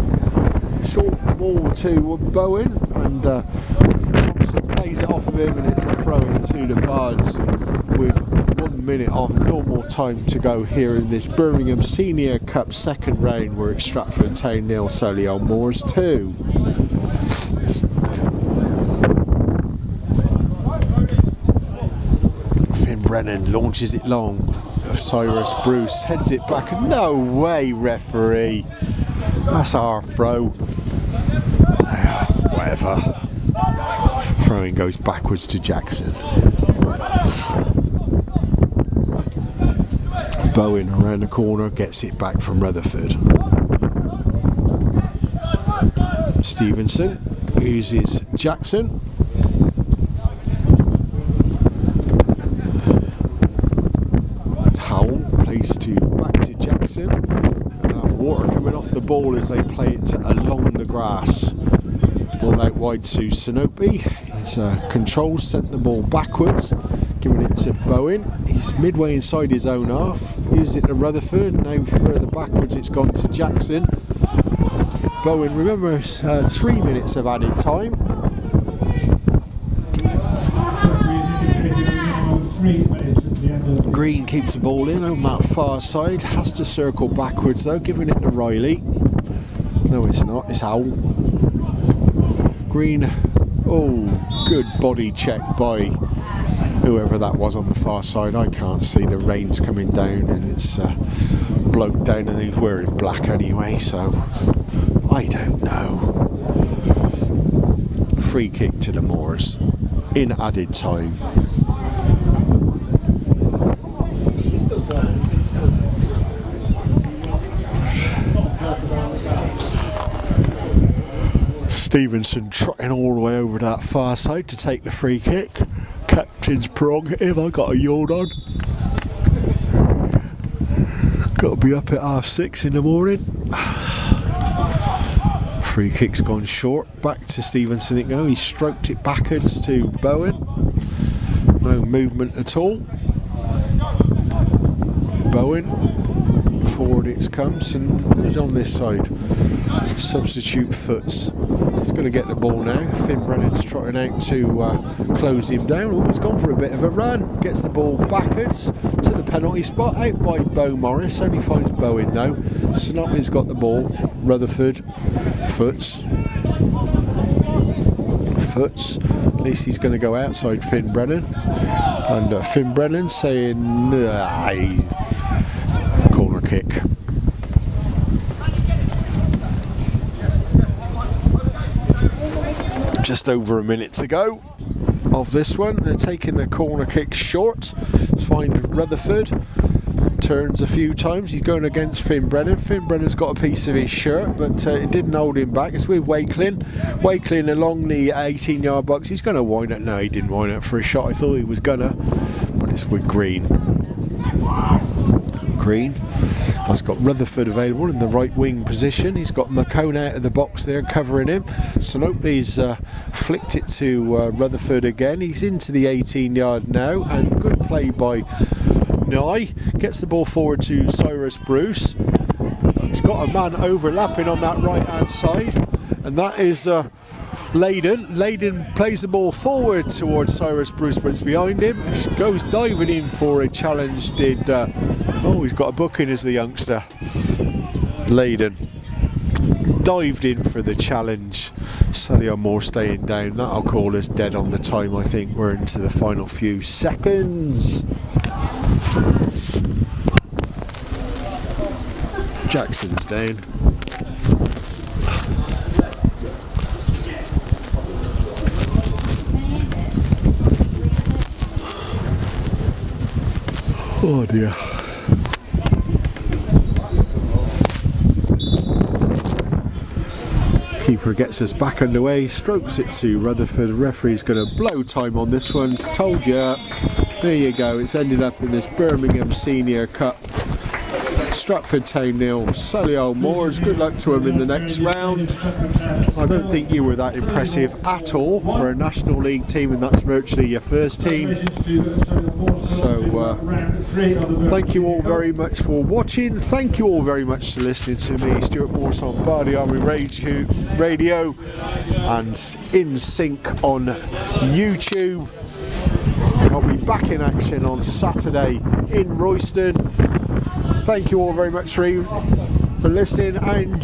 Short ball to Bowen, and Thompson plays it off of him, and it's a throw into the Bards with 1 minute of normal time to go here in this Birmingham Senior Cup second round. We're at Stratford Town 0, Solihull Moors 2. Finn Brennan launches it long. Cyrus Bruce heads it back. No way, referee. That's our throw. Whatever. Throwing goes backwards to Jackson. Bowen around the corner gets it back from Rutherford. Stevenson uses Jackson. Howell plays back to Jackson. Water coming off the ball as they play it along the grass. Ball out wide to Sinope. He's controls, sent the ball backwards, giving it to Bowen. He's midway inside his own half. Uses it to Rutherford. Now further backwards, it's gone to Jackson. Bowen, remember, 3 minutes of added time. Green keeps the ball in on that far side. Has to circle backwards though, giving it to Riley. No, it's not. It's Howell. Green. Oh, good body check by whoever that was on the far side. I can't see. The rain's coming down, and it's bloke down, and he's wearing black anyway, so I don't know. Free kick to the Moors in added time. Stevenson trotting all the way over that far side to take the free kick. Captain's prerogative. I got a yawn on. Got to be up at 6:30 in the morning. Free kick's gone short. Back to Stevenson it goes. He stroked it backwards to Bowen. No movement at all. Bowen. Forward it comes, and who's on this side? Substitute Foots. He's going to get the ball now. Finn Brennan's trotting out to close him down. Oh, he's gone for a bit of a run. Gets the ball backwards to the penalty spot. Out by Bo Morris. Only finds Bowen though. Sinope's got the ball. Rutherford. Foots. At least he's going to go outside Finn Brennan. And Finn Brennan saying, corner kick. Just over a minute to go of this one. They're taking the corner kick short. Let's find Rutherford. Turns a few times. He's going against Finn Brennan. Finn Brennan's got a piece of his shirt, but it didn't hold him back. It's with Wakeling. Wakeling along the 18-yard box. He's going to wind up. No, he didn't wind up for a shot. I thought he was gonna, but it's with Green. Green has got Rutherford available in the right wing position. He's got McCone out of the box there covering him. Sinope's flicked it to Rutherford again. He's into the 18-yard now, and good play by Nye. Gets the ball forward to Cyrus Bruce. He's got a man overlapping on that right hand side, and that is Leyden. Leyden plays the ball forward towards Cyrus Bruce, but it's behind him. Goes diving in for a challenge. Did Oh, he's got a booking as the youngster. Leyden dived in for the challenge. Solihull Moor staying down. That'll call us dead on the time. I think we're into the final few seconds. Jackson's down. Oh dear. Keeper gets us back underway, strokes it to Rutherford. The referee's going to blow time on this one. Told you. There you go. It's ended up in this Birmingham Senior Cup. Stratford Town 0, Solihull Moors. Good luck to him in the next round. I don't think you were that impressive at all for a National League team, and that's virtually your first team. So thank you all very much for watching. Thank you all very much for listening to me, Stuart Morse, on Bardy Army Radio and In Sync on YouTube. I'll be back in action on Saturday in Royston. Thank you all very much for listening and enjoy.